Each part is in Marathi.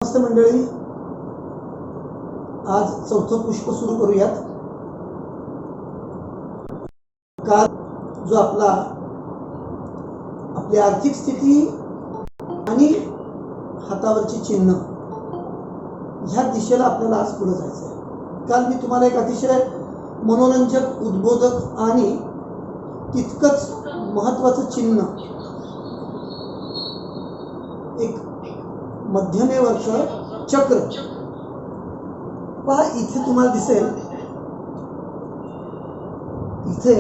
नमस्ते मंडळी, आज चौथं पुष्प सुरू करूयात. काल जो आपली आर्थिक स्थिती आणि हातावरची चिन्ह ह्या दिशेला आपल्याला आज पुढे जायचं आहे. काल मी तुम्हाला एक अतिशय मनोरंजक, उद्बोधक आणि तितकंच महत्त्वाचं चिन्ह, एक मध्यमेवरचं चक्र पहा. इथे तुम्हाला दिसेल, इथे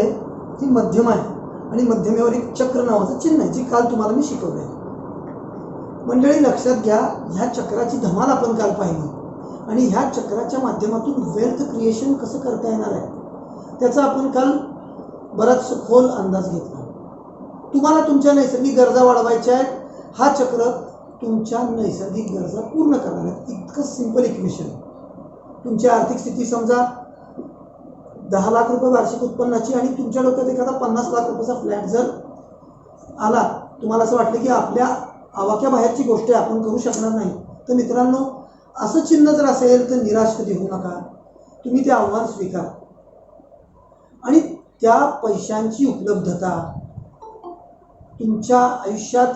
ही मध्यम आहे आणि मध्यमेवर एक चक्र नावाचं चिन्ह आहे, जे काल तुम्हाला मी शिकवलंय. मंडळी लक्षात घ्या, ह्या चक्राची धमाल आपण काल पाहिली आणि ह्या चक्राच्या माध्यमातून वेल्थ क्रिएशन कसं करता येणार आहे त्याचा आपण काल बराच खोल अंदाज घेतला. तुम्हाला तुमच्या नैसर्गिक गरजा वाढवायच्या आहेत. हा चक्र तुमच्या नैसर्गिक गरजा पूर्ण करणार आहेत. इतकं सिंपल इक्वेशन. तुमची आर्थिक स्थिती समजा 10 लाख रुपये वार्षिक उत्पन्नाची आणि तुमच्या डोक्यात एखादा 50 लाख रुपयाचा फ्लॅट जर आला, तुम्हाला असं वाटलं की आपल्या आवाक्याबाहेरची गोष्ट आपण करू शकणार नाही, तर मित्रांनो, असं चिन्ह जर असेल तर निराश कधी होऊ नका. तुम्ही ते आव्हान स्वीकारा आणि त्या पैशांची उपलब्धता, तुमच्या आयुष्यात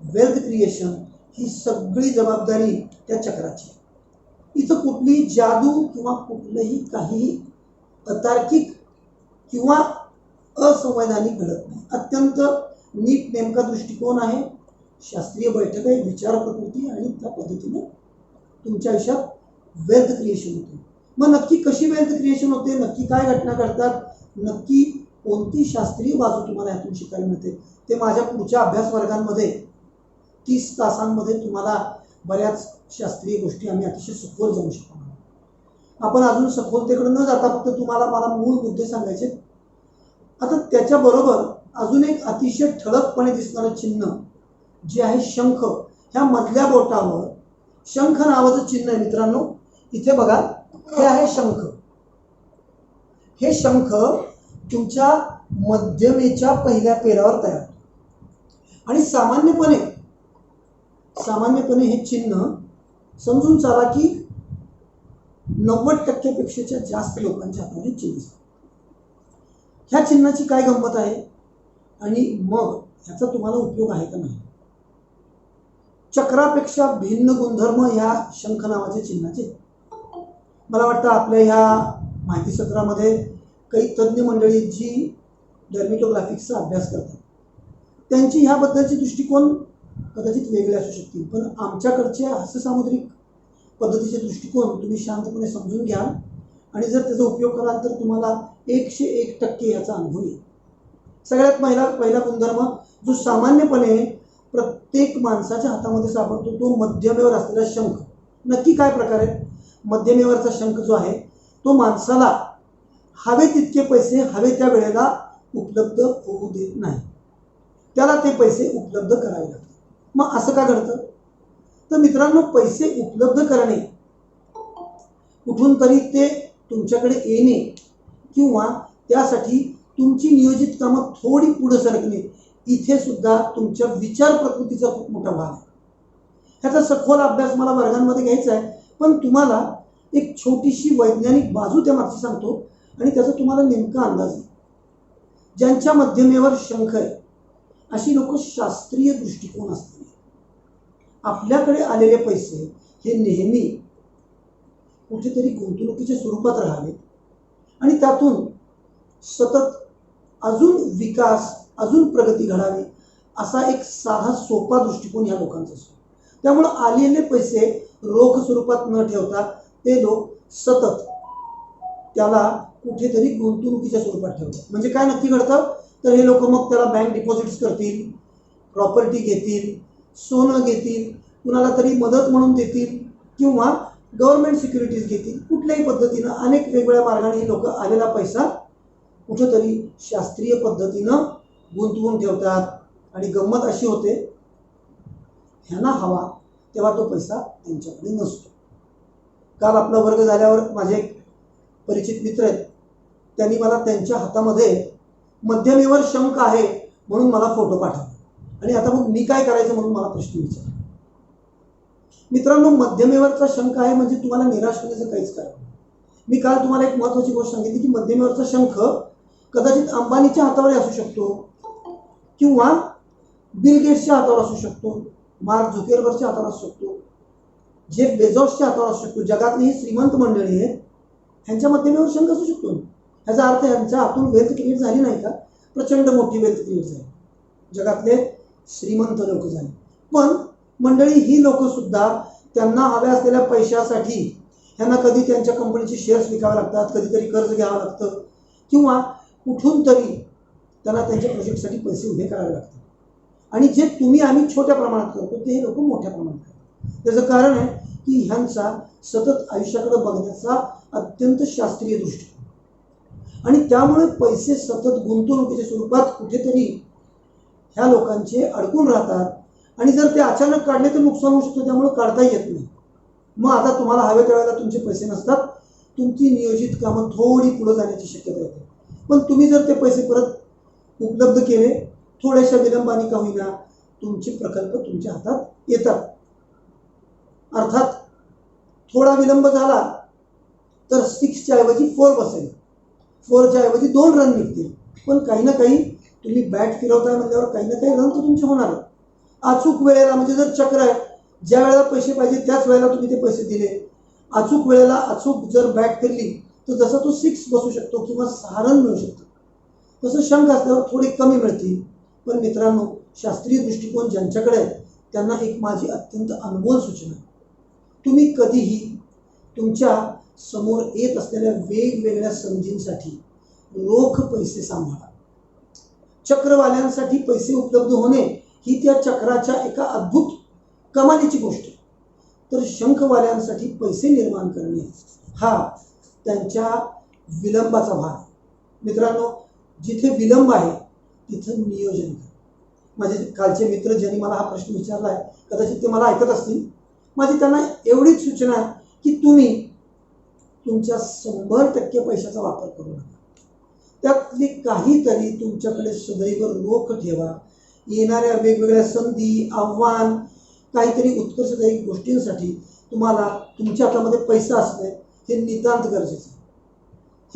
वेल्थ क्रिएशन, ही सगळी जबाबदारी त्या चक्राची. इथं कुठली जादू किंवा कुठलंही काहीही अतार्किक किंवा असंवैधानिक घडत नाही. अत्यंत नीट नेमका दृष्टिकोन आहे, शास्त्रीय बैठक आहे, विचार प्रकृती, आणि त्या पद्धतीने तुमच्या आयुष्यात वेल्थ क्रिएशन होते. मग नक्की कशी वेल्थ क्रिएशन होते, नक्की काय घटना घडतात, नक्की कोणती शास्त्रीय बाजू तुम्हाला यातून शिकायला मिळते, ते माझ्या पुढच्या अभ्यास वर्गांमध्ये 30 तासांमध्ये तुम्हाला बऱ्याच शास्त्रीय गोष्टी आम्ही अतिशय सखोल जाऊ शकतो. आपण अजून सखोलतेकडे न जाता फक्त तुम्हाला मला मूळ मुद्दे सांगायचे. आता त्याच्याबरोबर अजून एक अतिशय ठळकपणे दिसणारं चिन्ह जे आहे शंख. ह्या मधल्या बोटावर शंख नावाचं चिन्ह आहे मित्रांनो. इथे बघा, हे आहे शंख. हे शंख तुमच्या मध्यमेच्या पहिल्या पेरावर तयार होतं आणि सामान्यपणे हे चिन्ह समजून चाला की 90% पेक्षा जास्त लोकांच्या हातामध्ये चिन्ह असतात. ह्या चिन्हाची काय गंमत आहे आणि मग ह्याचा तुम्हाला उपयोग आहे का नाही? चक्रापेक्षा भिन्न गुणधर्म या शंख नावाच्या चिन्हाचे. मला वाटतं आपल्या ह्या माहिती सत्रामध्ये काही तज्ज्ञ मंडळी जी डर्मिटोग्राफिक्सचा अभ्यास करतात, त्यांची ह्याबद्दलचे दृष्टिकोन कदाचित वेगळे असू शकतील, पण आमच्याकडचे हास्यसामुद्रिक पद्धतीचे दृष्टिकोन तुम्ही शांतपणे समजून घ्या आणि जर त्याचा उपयोग कराल तर तुम्हाला 101% याचा अनुभव येईल. सगळ्यात पहिला गुणधर्म जो सामान्यपणे प्रत्येक माणसाच्या हातामध्ये सापडतो, तो मध्यमेवर असलेला शंख. नक्की काय प्रकार आहे? मध्यमेवरचा शंख जो आहे तो माणसाला हवे तितके पैसे हवे त्या वेळेला उपलब्ध होऊ देत नाही. त्याला ते पैसे उपलब्ध करावे लागतात. मग असं का घडतं? तर मित्रांनो, पैसे उपलब्ध करणे, कुठून तरी ते तुमच्याकडे येणे किंवा त्यासाठी तुमची नियोजित कामं थोडी पुढे सरकणे, इथे सुद्धा तुमच्या विचार प्रकृतीचा खूप मोठा भाग आहे. ह्याचा सखोल अभ्यास मला वर्गांमध्ये घ्यायचा आहे, पण तुम्हाला एक छोटीशी वैज्ञानिक बाजू त्या मागची सांगतो आणि त्याचा तुम्हाला नेमका अंदाज येईल. ज्यांच्या मध्यमेवर शंख आहे अशी लोक शास्त्रीय दृष्टिकोन असतात. आपल्याकडे आलेले पैसे हे नेहमी कुठेतरी गुंतवणुकीच्या स्वरूपात राहावे आणि त्यातून सतत अजून विकास, अजून प्रगती घडावी, असा एक साधा सोपा दृष्टिकोन या लोकांचा असतो. त्यामुळे आलेले पैसे रोख स्वरूपात न ठेवता ते लोक सतत त्याला कुठेतरी गुंतवणुकीच्या स्वरूपात ठेवतात. म्हणजे काय नक्की घडतं? तर हे लोक मग त्याला बँक डिपॉझिट्स करतील, प्रॉपर्टी घेतील, सोनं घेतील, कुणाला तरी मदत म्हणून देतील किंवा गव्हर्नमेंट सिक्युरिटीज घेतील. कुठल्याही पद्धतीनं अनेक वेगवेगळ्या मार्गाने हे लोक आलेला पैसा कुठंतरी शास्त्रीय पद्धतीनं गुंतवून ठेवतात आणि गंमत अशी होते, ह्यांना हवा तेव्हा तो पैसा त्यांच्याकडे नसतो. काल आपला वर्ग झाल्यावर माझे एक परिचित मित्र आहेत, त्यांनी मला त्यांच्या हातामध्ये मध्यमेवर शंख आहे म्हणून मला फोटो पाठवला आणि आता मग मी काय करायचं म्हणून मला प्रश्न विचारला. मित्रांनो, मध्यमेवरचा शंख आहे म्हणजे तुम्हाला निराश होण्याचं काहीच कारण नाही. मी काल तुम्हाला एक महत्त्वाची गोष्ट सांगितली की मध्यमेवरचा शंख कदाचित अंबानीच्या हातावर असू शकतो किंवा बिल गेट्सच्या हातावर असू शकतो, मार्क झुकेरबर्गच्या हातावर असू शकतो, जेफ बेझोसच्या हातावर असू शकतो. जगातली ही श्रीमंत मंडळी आहेत, ह्यांच्या मध्यमेवर शंख असू शकतो. ह्याचा अर्थ ह्यांच्या हातून वेल्थ क्रिएट झाली नाही का? प्रचंड मोठी वेल्थ क्रिएट झाली, जगातले श्रीमंत लोक झाले. पण मंडळी, ही लोक सुद्धा त्यांना हव्या असलेल्या पैशासाठी ह्यांना कधी त्यांच्या कंपनीचे शेअर्स विकावे लागतात, कधीतरी कर्ज घ्यावं लागतं किंवा कुठून तरी त्यांना त्यांच्या प्रोजेक्टसाठी पैसे उभे करावे लागतात. आणि जे तुम्ही आम्ही छोट्या प्रमाणात करतो ते हे लोक मोठ्या प्रमाणात करतात. त्याचं कारण आहे की ह्यांचा सतत आयुष्याकडे बघण्याचा अत्यंत शास्त्रीय दृष्टिकोन आणि त्यामुळे पैसे सतत गुंतवणुकीच्या स्वरूपात कुठेतरी ह्या लोकांचे अडकून राहतात आणि जर ते अचानक काढले तर नुकसान होऊ शकतं, त्यामुळे काढता येत नाही. मग आता तुम्हाला हवे त्यावेळेला तुमचे पैसे नसतात, तुमची नियोजित कामं थोडी पुढे जाण्याची शक्यता येते. पण तुम्ही जर ते पैसे परत उपलब्ध केले, थोड्याशा विलंबाने का होईना तुमचे प्रकल्प तुमच्या हातात येतात. अर्थात थोडा विलंब झाला तर 6च्या ऐवजी 4 बसेल, 4च्या ऐवजी 2 रन निघतील. पण काही ना काही तुम्ही बॅट फिरवताय म्हणल्यावर काही ना काही रन तर तुमचे होणार. अचूक वेळेला, म्हणजे जर चक्र आहे, ज्या वेळेला पैसे पाहिजे त्याच वेळेला तुम्ही ते पैसे दिले, अचूक वेळेला अचूक जर बॅट फिरली तर जसा तो 6 बसू शकतो किंवा 6 रन मिळू शकतो. तसं शंख असल्यावर थोडी कमी मिळतील. पण मित्रांनो, शास्त्रीय दृष्टिकोन ज्यांच्याकडे आहे त्यांना एक माझी अत्यंत अनमोल सूचना आहे. तुम्ही कधीही तुमच्या समोर येत असलेल्या वेगवेगळ्या संधींसाठी रोख पैसे सांभाळा. चक्रवाल्यांसाठी पैसे उपलब्ध होणे ही त्या चक्राच्या एका अद्भुत कमालीची गोष्ट आहे. तर शंखवाल्यांसाठी पैसे निर्माण करणे हा त्यांच्या विलंबाचा भाग. मित्रांनो, जिथे विलंब आहे तिथं नियोजन करा. माझे कालचे मित्र ज्यांनी मला हा प्रश्न विचारला आहे, कदाचित ते मला ऐकत असतील. माझी त्यांना एवढीच सूचना आहे की तुम्ही तुमच्या 100% पैशाचा वापर करू नका. त्यातली काहीतरी तुमच्याकडे सदैव रोख ठेवा. येणाऱ्या वेगवेगळ्या संधी, आव्हान, काहीतरी उत्कर्षदायी गोष्टींसाठी तुम्हाला तुमच्या हातामध्ये पैसा असणे हे नितांत गरजेचं आहे.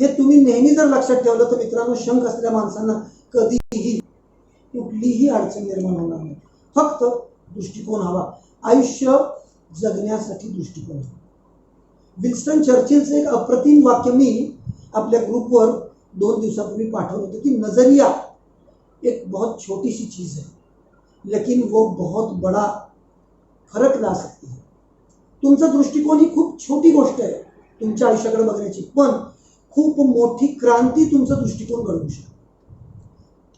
हे तुम्ही नेहमी जर लक्षात ठेवलं तर मित्रांनो, शंख असलेल्या माणसांना कधीही कुठलीही अडचण निर्माण होणार नाही. फक्त दृष्टिकोन हवा. आयुष्य जगण्यासाठी दृष्टिकोन हवा. विन्स्टन चर्चिलचं एक अप्रतिम वाक्य मी आपल्या ग्रुपवर 2 दिवसापूर्वी पाठवलं होतं की नजरिया एक बहुत छोटी सी चीज़ है लेकिन वो बहुत बड़ा फरक ला सकती है. तुमचा दृष्टिकोन ही खूप छोटी गोष्ट आहे तुमच्या आयुष्याकडे बघण्याची, पण खूप मोठी क्रांती तुमचा दृष्टिकोन घडवू शकतो.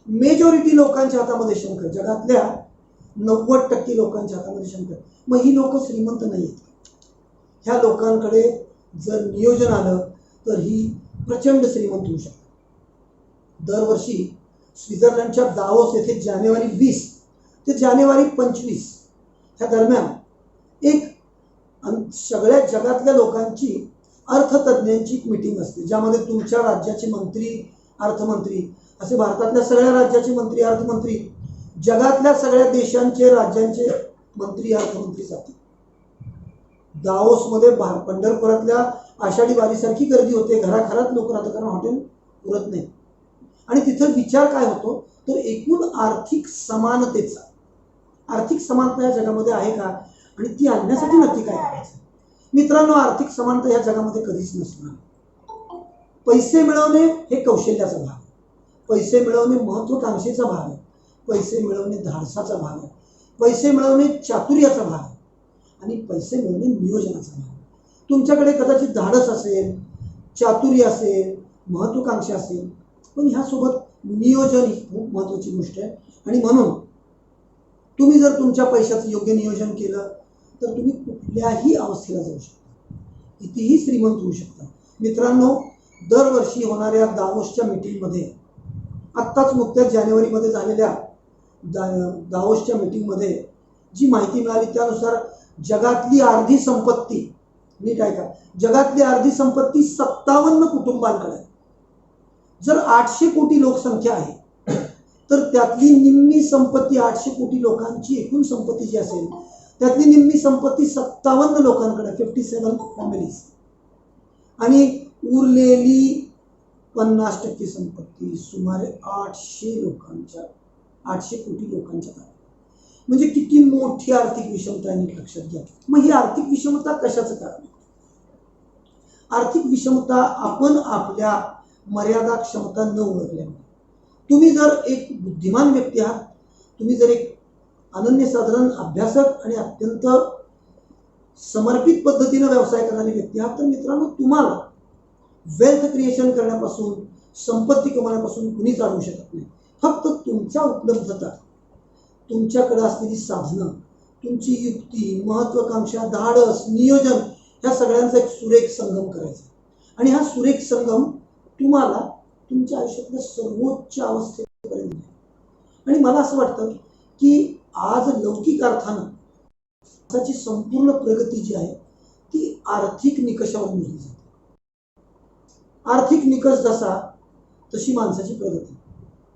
मेजॉरिटी लोकांच्या हातामध्ये शंख, जगातल्या 90% लोकांच्या हातामध्ये शंख. मग ही लोक श्रीमंत नाही आहेत. ह्या लोकांकडे जर नियोजन आलं तर ही प्रचंड श्रीमंत होऊ शकतात. दरवर्षी स्वित्झर्लंडच्या दावोस येथे जानेवारी 20 ते जानेवारी 25 ह्या दरम्यान एक सगळ्या जगातल्या लोकांची अर्थतज्ञांची मीटिंग असते, ज्यामध्ये तुमच्या राज्याचे मंत्री, अर्थमंत्री, असे भारतातल्या सगळ्या राज्याचे मंत्री, अर्थमंत्री, जगातल्या सगळ्या देशांचे, राज्यांचे मंत्री, अर्थमंत्री जातात. दावोसमध्ये पंढरपुरातल्या आषाढी वारीसारखी गर्दी होते. घराघरात लोक राहतात, कारण हॉटेल पुरत नाही. आणि तिथं विचार काय होतो तर एकूण आर्थिक समानतेचा. आर्थिक समानता या जगामध्ये आहे का आणि ती आणण्यासाठी नक्की काय करायचं? मित्रांनो, आर्थिक समानता या जगामध्ये कधीच नसणार. पैसे मिळवणे हे कौशल्याचा भाग आहे. पैसे मिळवणे महत्त्वाकांक्षेचा भाग आहे. पैसे मिळवणे धाडसाचा भाग आहे. पैसे मिळवणे चातुर्याचा भाग आहे. आणि पैसे मिळवणे नियोजनाचा भाग आहे. तुमच्याकडे कदाचित धाडस असेल, चातुर्य असेल, महत्त्वाकांक्षा असेल, पण ह्यासोबत नियोजन ही खूप महत्त्वाची गोष्ट आहे. आणि म्हणून तुम्ही जर तुमच्या पैशाचं योग्य नियोजन केलं तर तुम्ही कुठल्याही अवस्थेला जाऊ शकता, कितीही श्रीमंत होऊ शकता. मित्रांनो, दरवर्षी होणाऱ्या दावोसच्या मीटिंगमध्ये, आत्ताच नुकत्याच जानेवारीमध्ये झालेल्या दावोसच्या मीटिंगमध्ये जी माहिती मिळाली त्यानुसार जगातली अर्धी संपत्ती, नीट ऐका, जगातली अर्धी संपत्ती 57 कुटुंबांकडे आहे. जर 800 कोटी लोकसंख्या आहे तर त्यातली निम्मी संपत्ती, 800 कोटी लोकांची एकूण संपत्ती जी असेल त्यातली निम्मी संपत्ती 57 लोकांकडे, 57 फॅमिलीज, आणि उरलेली 50% संपत्ती सुमारे 800 लोकांच्या, 800 कोटी लोकांच्या ताब्यात. म्हणजे किती मोठी आर्थिक विषमता आहे नीट लक्षात घ्या. मग ही आर्थिक विषमता कशाचं कारण? आर्थिक विषमता आपण आपल्या मर्यादा क्षमता न ओळखल्यामुळे. तुम्ही जर एक बुद्धिमान व्यक्ती आहात, तुम्ही जर एक अनन्यसाधारण अभ्यासक आणि अत्यंत समर्पित पद्धतीने व्यवसाय करणारी व्यक्ती आहात, तर मित्रांनो तुम्हाला वेल्थ क्रिएशन करण्यापासून, संपत्ती कमवण्यापासून कुणीच अडवू शकत नाही. फक्त तुमच्या उपलब्धता, तुमच्याकडे असलेली साधनं, तुमची युक्ती, महत्वाकांक्षा, धाडस, नियोजन, ह्या सगळ्यांचा एक सुरेख संगम करायचा. आणि हा सुरेख संगम तुम्हाला तुमच्या आयुष्यातल्या सर्वोच्च अवस्थेपर्यंत नेईल. आणि मला असं वाटतं की आज लौकिक अर्थानं माणसाची संपूर्ण प्रगती जी आहे ती आर्थिक निकषावर मोजली जाते. आर्थिक निकष जसा तशी माणसाची प्रगती.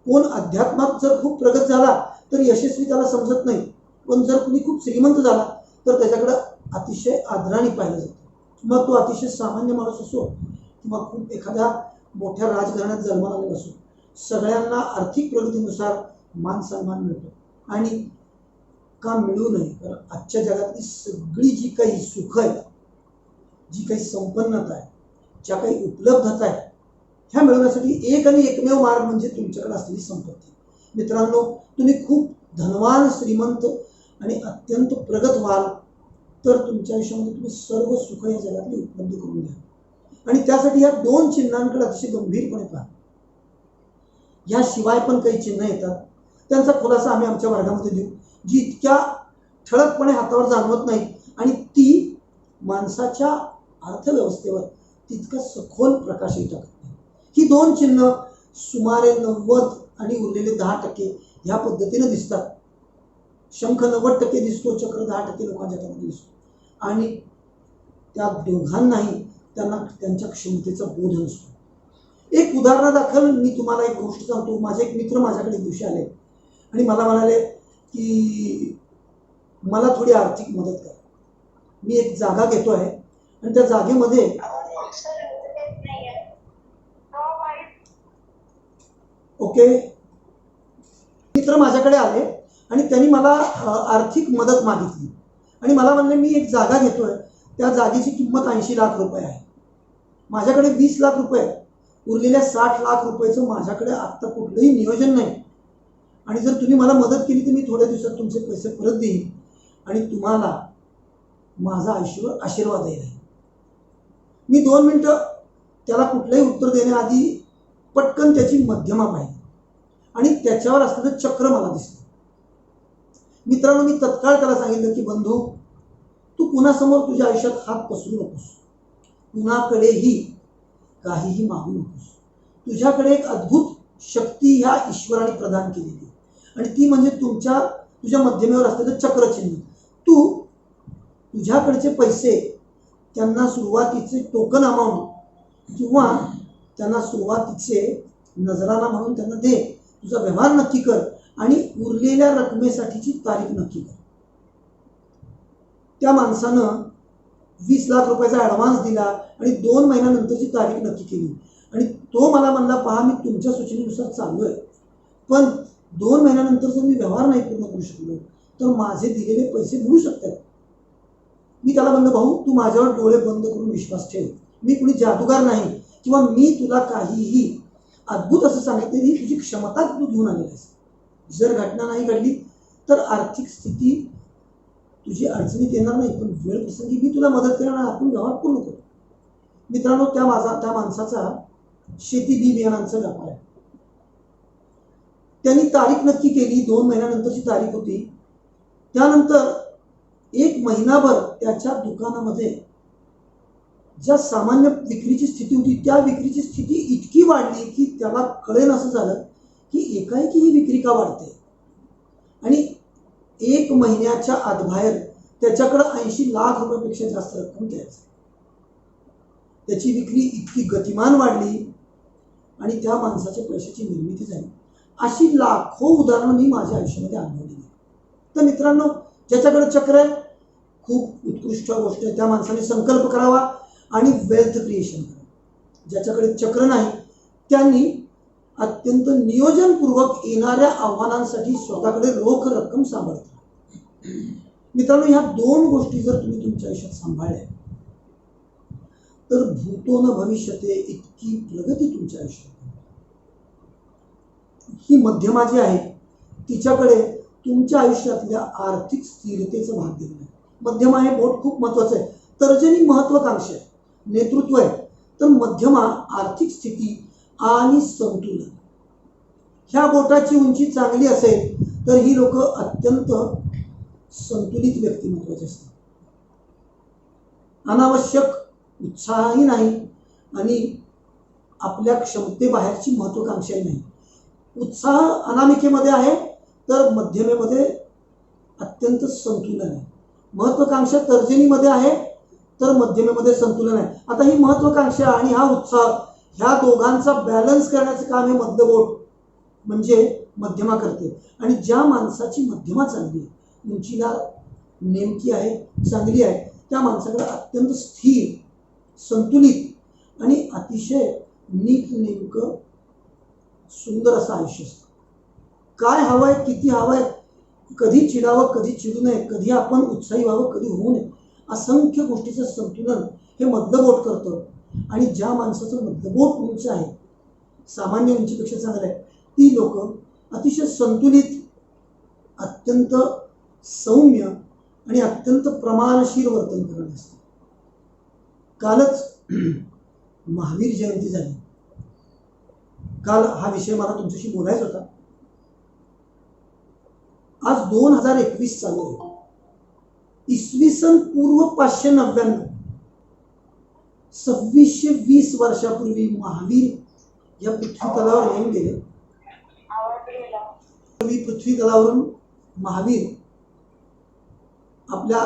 कोण अध्यात्मात जर खूप प्रगत झाला तर यशस्वी त्याला समजत नाही, पण जर कुणी खूप श्रीमंत झाला तर त्याच्याकडे अतिशय आदराने पाहिलं जातं. मग तो अतिशय सामान्य माणूस असो किंवा खूप एखाद्या मोठ्या राजघराण्यात जन्माला आलेला असो, सगळ्यांना आर्थिक प्रगतीनुसार मान सन्मान मिळतो. आणि का मिळू नये? कारण आजच्या जगातली सगळी जी काही सुख आहे, जी काही संपन्नता आहे, ज्या काही उपलब्धता आहे, ह्या मिळवण्यासाठी एक आणि एकमेव मार्ग म्हणजे तुमच्याकडे असलेली संपत्ती. मित्रांनो, तुम्ही खूप धनवान, श्रीमंत आणि अत्यंत प्रगत व्हाल तर तुमच्या आयुष्यामध्ये तुम्ही सर्व सुख या जगातली उपलब्ध करून घ्या. आणि त्यासाठी या 2 चिन्हांकडे अतिशय गंभीरपणे पहा. याशिवाय पण काही चिन्ह येतात, त्यांचा खुलासा आम्ही आमच्या वर्गामध्ये देऊ, जी इतक्या ठळकपणे हातावर जाणवत नाही आणि ती माणसाच्या अर्थव्यवस्थेवर तितकं सखोल प्रकाशही टाकत नाही. ही 2 चिन्ह सुमारे 90 आणि उरलेले 10% ह्या पद्धतीने दिसतात. शंख 90% दिसतो, चक्र 10% लोकांच्या हातामध्ये दिसतो. आणि त्या दोघांनाही त्यांना त्यांच्या क्षमतेचा बोध नसतो. एक उदाहरणादाखल मी तुम्हाला एक गोष्ट सांगतो. माझे एक मित्र माझ्याकडे एक दिवशी आले आणि मला म्हणाले की मला थोडी आर्थिक मदत करा. मी एक जागा घेतो आहे आणि त्या जागेमध्ये ओके, मित्र माझ्याकडे आले आणि त्यांनी मला आर्थिक मदत मागितली आणि मला म्हणले मी एक जागा घेतोय, त्या जागेची किंमत 80 लाख रुपये आहे. माझ्याकडे 20 लाख रुपये, उरलेल्या 60 लाख रुपयाचं माझ्याकडे आत्ता कुठलंही नियोजन नाही. आणि जर तुम्ही मला मदत केली तर मी थोड्या दिवसात तुमचे पैसे परत देईन आणि तुम्हाला माझा आयुष्यभर आशीर्वाद येईल. मी 2 मिनिटं त्याला कुठलंही उत्तर देण्याआधी पटकन त्याची मध्यमा पाहिली आणि त्याच्यावर असलेलं चक्र मला दिसलं. मित्रांनो, मी तत्काळ त्याला सांगितलं की बंधू, तू कुणासमोर तुझ्या आयुष्यात हात पसरू नकोस, कुणाकडेही काहीही मागू नकोस. तुझ्याकडे एक अद्भुत शक्ती ह्या ईश्वराने प्रदान केलेली आणि ती म्हणजे तुझ्या मध्यमेवर असलेलं चक्रचिन्ह. तू तुझ्याकडचे पैसे त्यांना सुरुवातीचे टोकन अमाऊंट किंवा त्यांना सुरुवातीचे नजराना म्हणून त्यांना दे, तुझा व्यवहार नक्की कर आणि उरलेल्या रकमेसाठीची तारीख नक्की कर. त्या माणसानं 20 लाख रुपयाचा ॲडव्हान्स दिला आणि 2 महिन्यानंतरची तारीख नक्की केली आणि तो मला म्हणला, पहा मी तुमच्या सूचनेनुसार चाललोय, पण 2 महिन्यानंतर जर मी व्यवहार नाही पूर्ण करू शकलो तर माझे दिलेले पैसे मिळू शकतात. मी त्याला म्हणलं, भाऊ तू माझ्यावर डोळे बंद करून विश्वास ठेव, मी कुणी जादूगार नाही किंवा मी तुला काहीही अद्भुत असं सांगितलं, ही तुझी क्षमता तू घेऊन आलेली आहेस. जर घटना नाही घडली तर आर्थिक स्थिती तुझी अडचणीत येणार नाही, पण वेळ प्रसंगी मी तुला मदत करणार, आपण व्यवहार पूर्ण करू. मित्रांनो, त्या माणसाचा शेती बी बियाणांचा व्यापार आहे. त्यांनी तारीख नक्की केली, 2 महिन्यानंतरची तारीख होती. त्यानंतर 1 महिनाभर त्याच्या दुकानामध्ये ज्या सामान्य विक्रीची स्थिती होती त्या विक्रीची स्थिती इतकी वाढली की त्याला कळेन असं झालं की एकाएकी ही विक्री का वाढते. आणि 1 महिन्याच्या आतबाहेर त्याच्याकडे 80 लाख रुपयापेक्षा जास्त रक्कम द्यायची. त्याची विक्री इतकी गतिमान वाढली आणि त्या माणसाच्या पैशाची निर्मिती झाली. अशी लाखो उदाहरणं मी माझ्या आयुष्यामध्ये अनुभवली. तर मित्रांनो, ज्याच्याकडे चक्र आहे खूप उत्कृष्ट गोष्ट आहे. त्या माणसाने संकल्प करावा आणि वेल्थ क्रिएशन करावं. ज्याच्याकडे चक्र नाही त्यांनी अत्यंत नियोजनपूर्वक येणाऱ्या आव्हानांसाठी स्वतःकडे रोख रक्कम सांभाळतात. मित्रांनो, ह्या दोन गोष्टी जर तुम्ही तुमच्या आयुष्यात सांभाळल्या तर भूतो न भविष्यते इतकी प्रगती तुमच्या आयुष्यात. ही मध्यमा जी आहे तिच्याकडे तुमच्या आयुष्यातल्या आर्थिक स्थिरतेचं भाग दिलं आहे. मध्यमा हे बोट खूप महत्वाचं आहे. तर्जनी महत्वाकांक्षा आहे, नेतृत्व आहे, तर मध्यमा आर्थिक स्थिती आणि संतुलन. ह्या बोटाची उंची चांगली असेल तर ही लोक अत्यंत संतुलित व्यक्तिमत्वाचे असतात. अनावश्यक उत्साहही नाही आणि आपल्या क्षमतेबाहेरची महत्वाकांक्षाही नाही. उत्साह अनामिकेमध्ये आहे तर मध्यमेमध्ये अत्यंत संतुलन आहे. महत्वाकांक्षा तर्जनीमध्ये आहे तर मध्यमेमध्ये संतुलन आहे. आता ही महत्वाकांक्षा आणि हा उत्साह ह्या दोघांचा बॅलन्स करण्याचं काम हे मध्यबोट म्हणजे मध्यमा करते. आणि ज्या माणसाची मध्यमा चांगली आहे, उंचीला नेमकी आहे, चांगली आहे, त्या माणसाकडे अत्यंत स्थिर, संतुलित आणि अतिशय नीटनेमकं सुंदर असं आयुष्य असतं. काय हवंय, किती हवंय, कधी चिडावं, कधी चिडू नये, कधी आपण उत्साही व्हावं, कधी होऊ नये, असंख्य गोष्टीचं संतुलन हे मध्यबोट करतं. आणि ज्या माणसाचं मध्यबोट उंच आहे, सामान्य उंचीपेक्षा चांगलं आहे, ती लोक अतिशय संतुलित, अत्यंत सौम्य आणि अत्यंत प्रमाणशीर वर्तन करत असतात. कालच महावीर जयंती झाली. काल हा विषय मला तुमच्याशी बोलायचा होता. आज 2021 चालू आहे. इसवी सन पूर्व 599 2620 वर्षापूर्वी महावीर या पृथ्वी तलावर येऊन गेले. पृथ्वी तलावरून महावीर आपल्या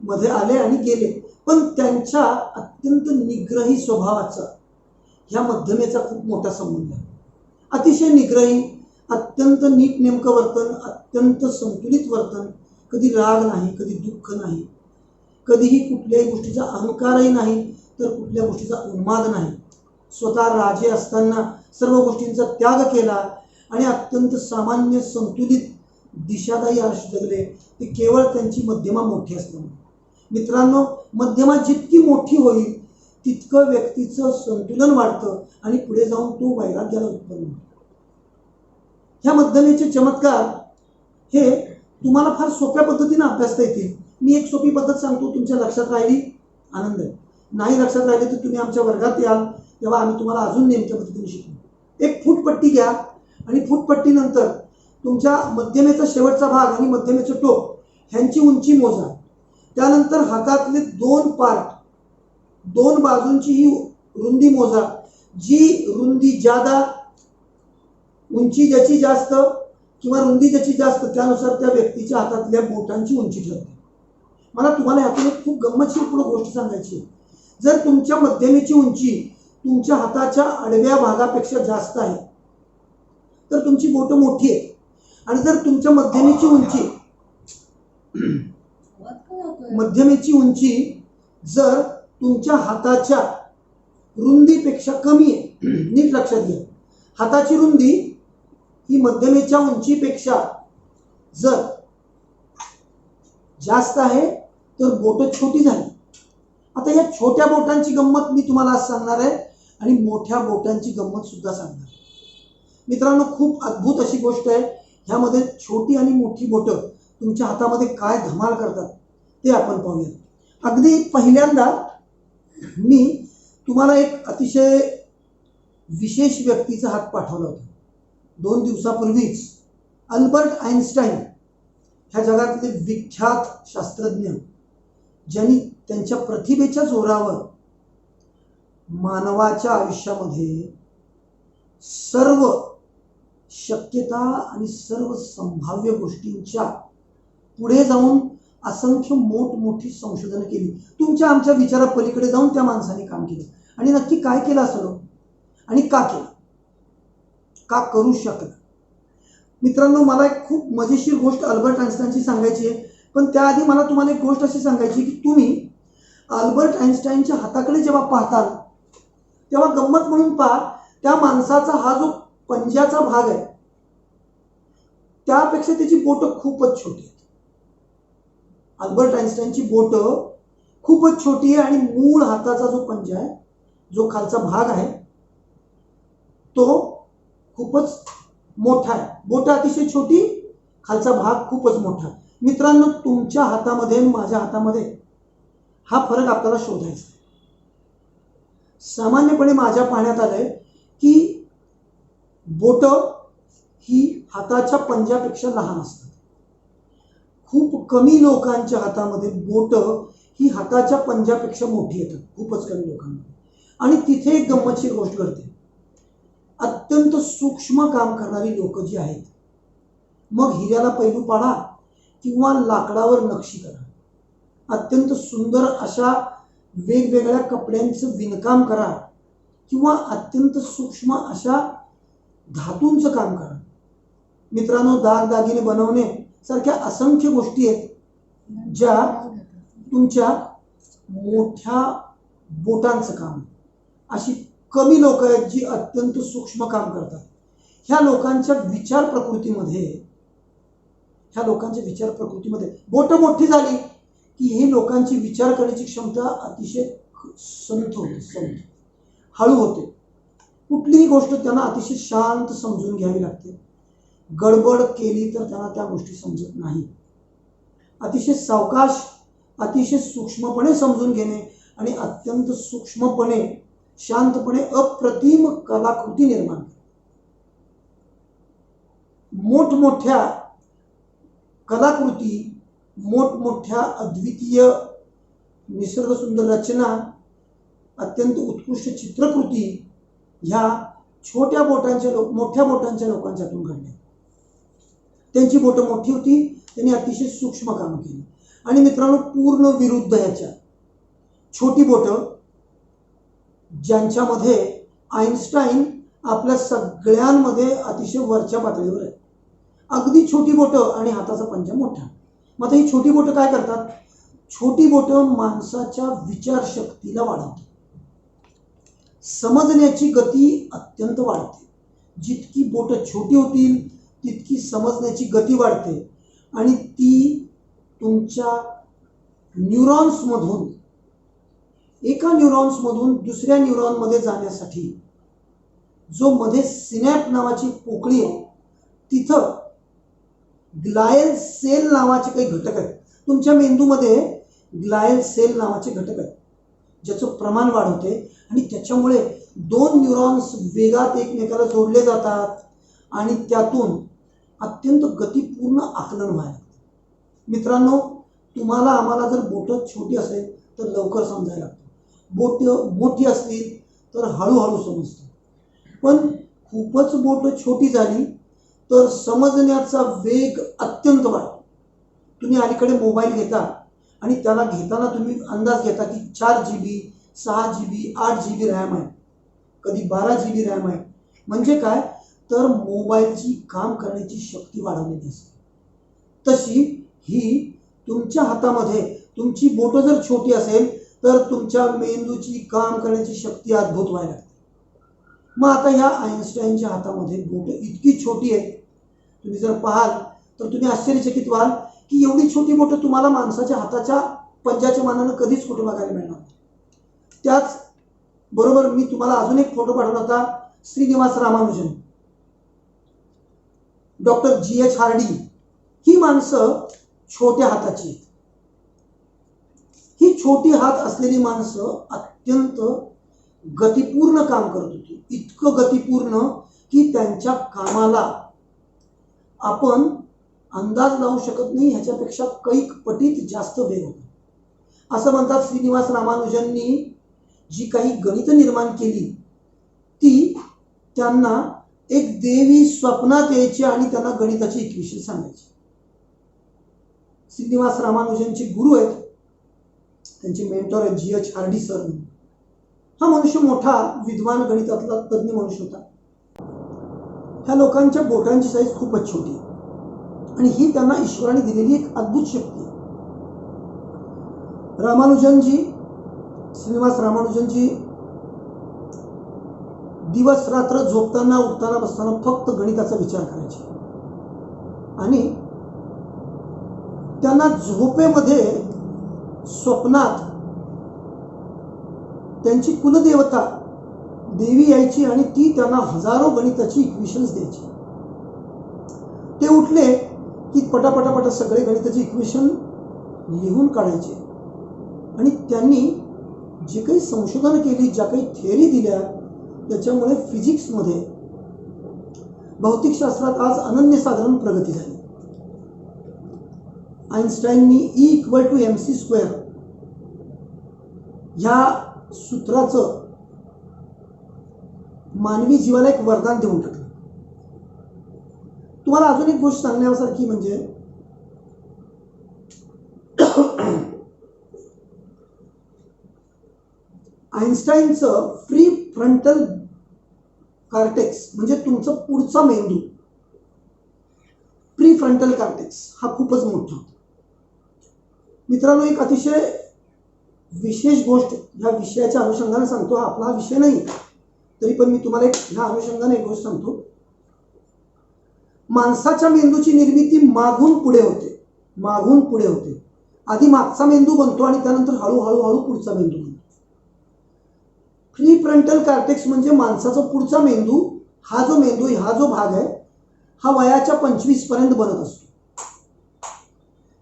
मध्ये आले आणि गेले. पण त्यांच्या अत्यंत निग्रही स्वभावाचा ह्या मध्यमेचा खूप मोठा संबंध आहे. अतिशय निग्रही, अत्यंत नीट नेमकं वर्तन, अत्यंत संतुलित वर्तन, कधी राग नाही, कधी दुःख नाही, कधीही कुठल्याही गोष्टीचा अहंकारही नाही तर कुठल्या गोष्टीचा उन्माद नाही. स्वतः राजे असताना सर्व गोष्टींचा त्याग केला आणि अत्यंत सामान्य संतुलित दिशादायी आयुष्य जगले. ते केवळ त्यांची मध्यमा मोठी असल्यामुळे. मित्रांनो, मध्यमा जितकी मोठी होईल तितकं व्यक्तीचं संतुलन वाढतं आणि पुढे जाऊन तो वैराग्याला उत्पन्न होतो. ह्या मध्यमेचे चमत्कार हे तुम्हाला फार सोप्या पद्धतीने अभ्यासता येतील. मी एक सोपी पद्धत सांगतो, तुमच्या लक्षात राहिली आनंद आहे, नाही लक्षात राहिले तर तुम्ही आमच्या वर्गात याल तेव्हा आम्ही तुम्हाला अजून नेमक्या पद्धतीने शिकू. एक फूटपट्टी घ्या आणि फूटपट्टीनंतर तुमच्या मध्यमेचा शेवटचा भाग आणि मध्यमेचं टोक ह्यांची उंची मोजा. त्यानंतर हातातले दोन पार्ट, दोन बाजूंची ही रुंदी मोजा. जी रुंदी ज्यादा, उंची ज्याची जास्त किंवा रुंदी ज्याची जास्त त्यानुसार त्या व्यक्तीच्या हातातल्या बोटांची उंची ठरते. मला तुम्हाला यातून एक खूप गंमतशीर पुढे गोष्ट सांगायची आहे. जर तुमच्या मध्यमेची उंची तुमच्या हाताच्या आडव्या भागापेक्षा जास्त आहे तर तुमची बोट मोठी आहे. आणि जर तुमच्या मध्यमेची उंची जर तुमच्या हाताच्या रुंदीपेक्षा कमी आहे, नीट लक्षात घ्या, हाताची रुंदी ही मध्यमेच्या उंचीपेक्षा जर जास्त आहे तर बोट छोटी झाली. आता या छोट्या बोटांची गंमत मी तुम्हाला आज सांगणार आहे आणि मोठ्या बोटांची गंमत सुद्धा सांगणार. मित्रांनो, खूप अद्भुत अशी गोष्ट आहे. ह्यामध्ये छोटी आणि मोठी बोटं तुमच्या हातामध्ये काय धमाल करतात ते आपण पाहूया. अगदी पहिल्यांदा मी तुम्हाला एक अतिशय विशेष व्यक्तीचा हात पाठवला होता. 2 दिवसापूर्वीच अल्बर्ट आइन्स्टाईन ह्या जगातले विख्यात शास्त्रज्ञ, ज्यांनी त्यांच्या प्रतिभेच्या जोरावर मानवाच्या आयुष्यामध्ये सर्व शक्यता आणि सर्व संभाव्य गोष्टींच्या पुढे जाऊन असंख्य मोठमोठी संशोधन केली. तुमच्या आमच्या विचारा पलीकडे जाऊन त्या माणसाने काम केलं. आणि नक्की काय केलं असं आणि का केलं, का करू शकलं? मित्रांनो, मला एक खूप मजेशीर गोष्ट अल्बर्ट आइन्स्टाईनची सांगायची आहे. पण त्याआधी मला तुम्हाला एक गोष्ट अशी सांगायची की तुम्ही अल्बर्ट आइन्स्टाईनच्या हाताकडे जेव्हा पाहताल तेव्हा गंमत म्हणून पहा, त्या माणसाचा हा जो पंजाचा भाग आहे त्यापेक्षा त्याची बोटं खूपच छोटी आहेत. अल्बर्ट आइन्स्टाईनची बोटं खूपच छोटी आहे आणि मूळ हाताचा जो पंजा आहे, जो खालचा भाग आहे, तो खूपच मोठा आहे. बोटं अतिशय छोटी, खालचा भाग खूपच मोठा. मित्रांनो, तुमच्या हातामध्ये आणि माझ्या हातामध्ये हा फरक आपल्याला शोधायचा आहे. सामान्यपणे माझ्या पाहण्यात आलंय की बोटं ही हाताच्या पंजापेक्षा लहान असतात. खूप कमी लोकांच्या हातामध्ये बोटं ही हाताच्या पंजापेक्षा मोठी येतात, खूपच कमी लोकांमध्ये. आणि तिथे एक गंमतशीर गोष्ट घडते. अत्यंत सूक्ष्म काम करणारी लोक जी आहेत, मग हिऱ्याला पैलू पाडा किंवा लाकडावर नक्षी करा, अत्यंत सुंदर अशा वेगवेगळ्या कपड्यांचं विणकाम करा किंवा अत्यंत सूक्ष्म अशा धातूंचं काम करा. मित्रांनो, दागदागिने बनवणे सारख्या असंख्य गोष्टी आहेत ज्या तुमच्या मोठ्या बोटांचं काम. अशी कमी लोक आहेत जी अत्यंत सूक्ष्म काम करतात. ह्या लोकांच्या विचार प्रकृतीमध्ये बोटं मोठी झाली की हे लोकांची विचार करण्याची क्षमता अतिशय संथ होते, हळू होते. कुठलीही गोष्ट त्यांना अतिशय शांत समजून घ्यावी लागते. गडबड केली तर त्यांना त्या गोष्टी समजत नाही. अतिशय सावकाश, अतिशय सूक्ष्मपणे समजून घेणे आणि अत्यंत सूक्ष्मपणे, शांतपणे अप्रतिम कलाकृती निर्माण करणे. मोठमोठ्या कलाकृती, मोठमोठ्या अद्वितीय निसर्ग सुंदर रचना, अत्यंत उत्कृष्ट चित्रकृती ह्या मोठ्या बोटांच्या लोकांच्यातून घडल्या. त्यांची बोटं मोठी होती, त्यांनी अतिशय सूक्ष्म काम केली. आणि मित्रांनो, पूर्ण विरुद्ध ह्याच्या छोटी बोटं, ज्यांच्यामध्ये आइन्स्टाईन आपल्या सगळ्यांमध्ये अतिशय वरच्या पातळीवर आहे. अगदी छोटी बोटं आणि हाताचा पंजा मोठा. मग आता ही छोटी बोटं काय करतात? छोटी बोटं माणसाच्या विचारशक्तीला वाढवतात. समजण्याची गती अत्यंत वाढते. जितकी बोटं छोटी होतील तितकी समजण्याची गती वाढते आणि ती तुमच्या न्यूरॉन्समधून एका न्यूरॉन्समधून दुसऱ्या न्यूरॉनमध्ये जाण्यासाठी जो मध्ये सिनॅप नावाची पोकळी आहे, तिथं ग्लायल सेल नावाचे काही घटक आहेत. तुमच्या मेंदूमध्ये ग्लायल सेल नावाचे घटक आहेत ज्याचं प्रमाण वाढवते आणि त्याच्यामुळे दोन न्यूरॉन्स वेगात एकमेकाला जोडले जातात आणि त्यातून अत्यंत गतिपूर्ण आकलन व्हायला. मित्रांनो, तुम्हाला आम्हाला जर बोटं छोटी असेल तर लवकर समजायला लागतं. बोटं मोठी असतील तर हळूहळू समजतं. पण खूपच बोटं छोटी झाली तर समजण्याचा वेग अत्यंत वाढतो. तुम्ही अलीकडे मोबाईल घेता आणि त्याला घेताना तुम्ही अंदाज घेता की 4 GB, 6 GB, 8 GB रॅम आहे, कधी 12 GB रॅम आहे. म्हणजे काय तर मोबाईलची काम करण्याची शक्ती वाढवलेली असते. तशी ही तुमच्या हातामध्ये तुमची बोटं जर छोटी असेल तर तुमच्या मेंदूची काम करण्याची शक्ती अद्भुत व्हायला लागते. मग आता ह्या आइन्स्टाईनच्या हातामध्ये बोटं इतकी छोटी आहेत, तुम्ही जर पाहाल तर तुम्ही आश्चर्यचकित व्हाल की एवढी छोटी बोटं तुम्हाला माणसाच्या हाताच्या पंजाच्या मानानं कधीच कुठं बघायला मिळणार नाही. त्याच बरोबर मी तुम्हाला अजून एक फोटो पाठवला होता. Srinivasa Ramanujan, doctor G.H. Hardy, ही माणसं छोट्या हाताची आहेत. ही छोटी हात असलेली माणसं अत्यंत गतिपूर्ण काम करत होती. इतकं गतिपूर्ण की त्यांच्या कामाला आपण अंदाज लावू शकत नाही, ह्याच्यापेक्षा कैक पटीत जास्त वेग होता. असं म्हणतात श्रीनिवास रामानुजननी जी काही गणित निर्माण केली ती त्यांना एक देवी स्वप्नात यायची आणि त्यांना गणिताची इक्वेशन सांगायची. श्रीनिवास रामानुजनचे गुरु आहेत, त्यांचे मेंटॉर आहेत G.H. Hardy sir. हा मनुष्य मोठा विद्वान गणितातला तज्ञ मनुष्य होता. ह्या लोकांच्या बोटांची साईज खूपच छोटी आणि ही त्यांना ईश्वराने दिलेली एक अद्भुत शक्ती आहे. रामानुजनजी, श्रीनिवास रामानुजनजी दिवस रात्र झोपताना उठताना बसताना फक्त गणिताचा विचार करायचे आणि त्यांना झोपेमध्ये स्वप्नात त्यांची कुलदेवता देवी यायची आणि ती त्यांना हजारो गणिताची इक्वेशन्स द्यायची. ते उठले की पटापटापटा सगळे गणिताची इक्वेशन लिहून काढायचे आणि त्यांनी जे काही संशोधन केली, ज्या काही थिअरी दिल्या, त्याच्यामुळे फिजिक्समध्ये, भौतिकशास्त्रात आज अनन्यसाधारण प्रगती झाली. आइन्स्टाईननी E=mc² ह्या सूत्राचं मानवी जीवाला एक वरदान देऊन टाकलं. तुम्हाला अजून एक गोष्ट सांगण्यासारखी म्हणजे आइन्स्टाईनचं प्री फ्रंटल कॉर्टेक्स म्हणजे तुमचं पुढचा मेंदू, प्री फ्रंटल कॉर्टेक्स हा खूपच मोठा होता. मित्रांनो, एक अतिशय विशेष गोष्ट ह्या विषयाच्या अनुषंगाने सांगतो. हा आपला विषय नाही, तरी पण मी तुम्हाला ह्या अनुषंगाने एक गोष्ट सांगतो. माणसाच्या मेंदूची निर्मिती मागून पुढे होते, मागून पुढे होते. आधी मागचा मेंदू बनतो आणि त्यानंतर हळूहळू पुढचा मेंदू बनतो. प्री फ्रंटल कॉर्टेक्स म्हणजे माणसाचा पुढचा मेंदू. हा जो मेंदू, हा जो भाग आहे, हा वयाच्या 25 पर्यंत बनत असतो.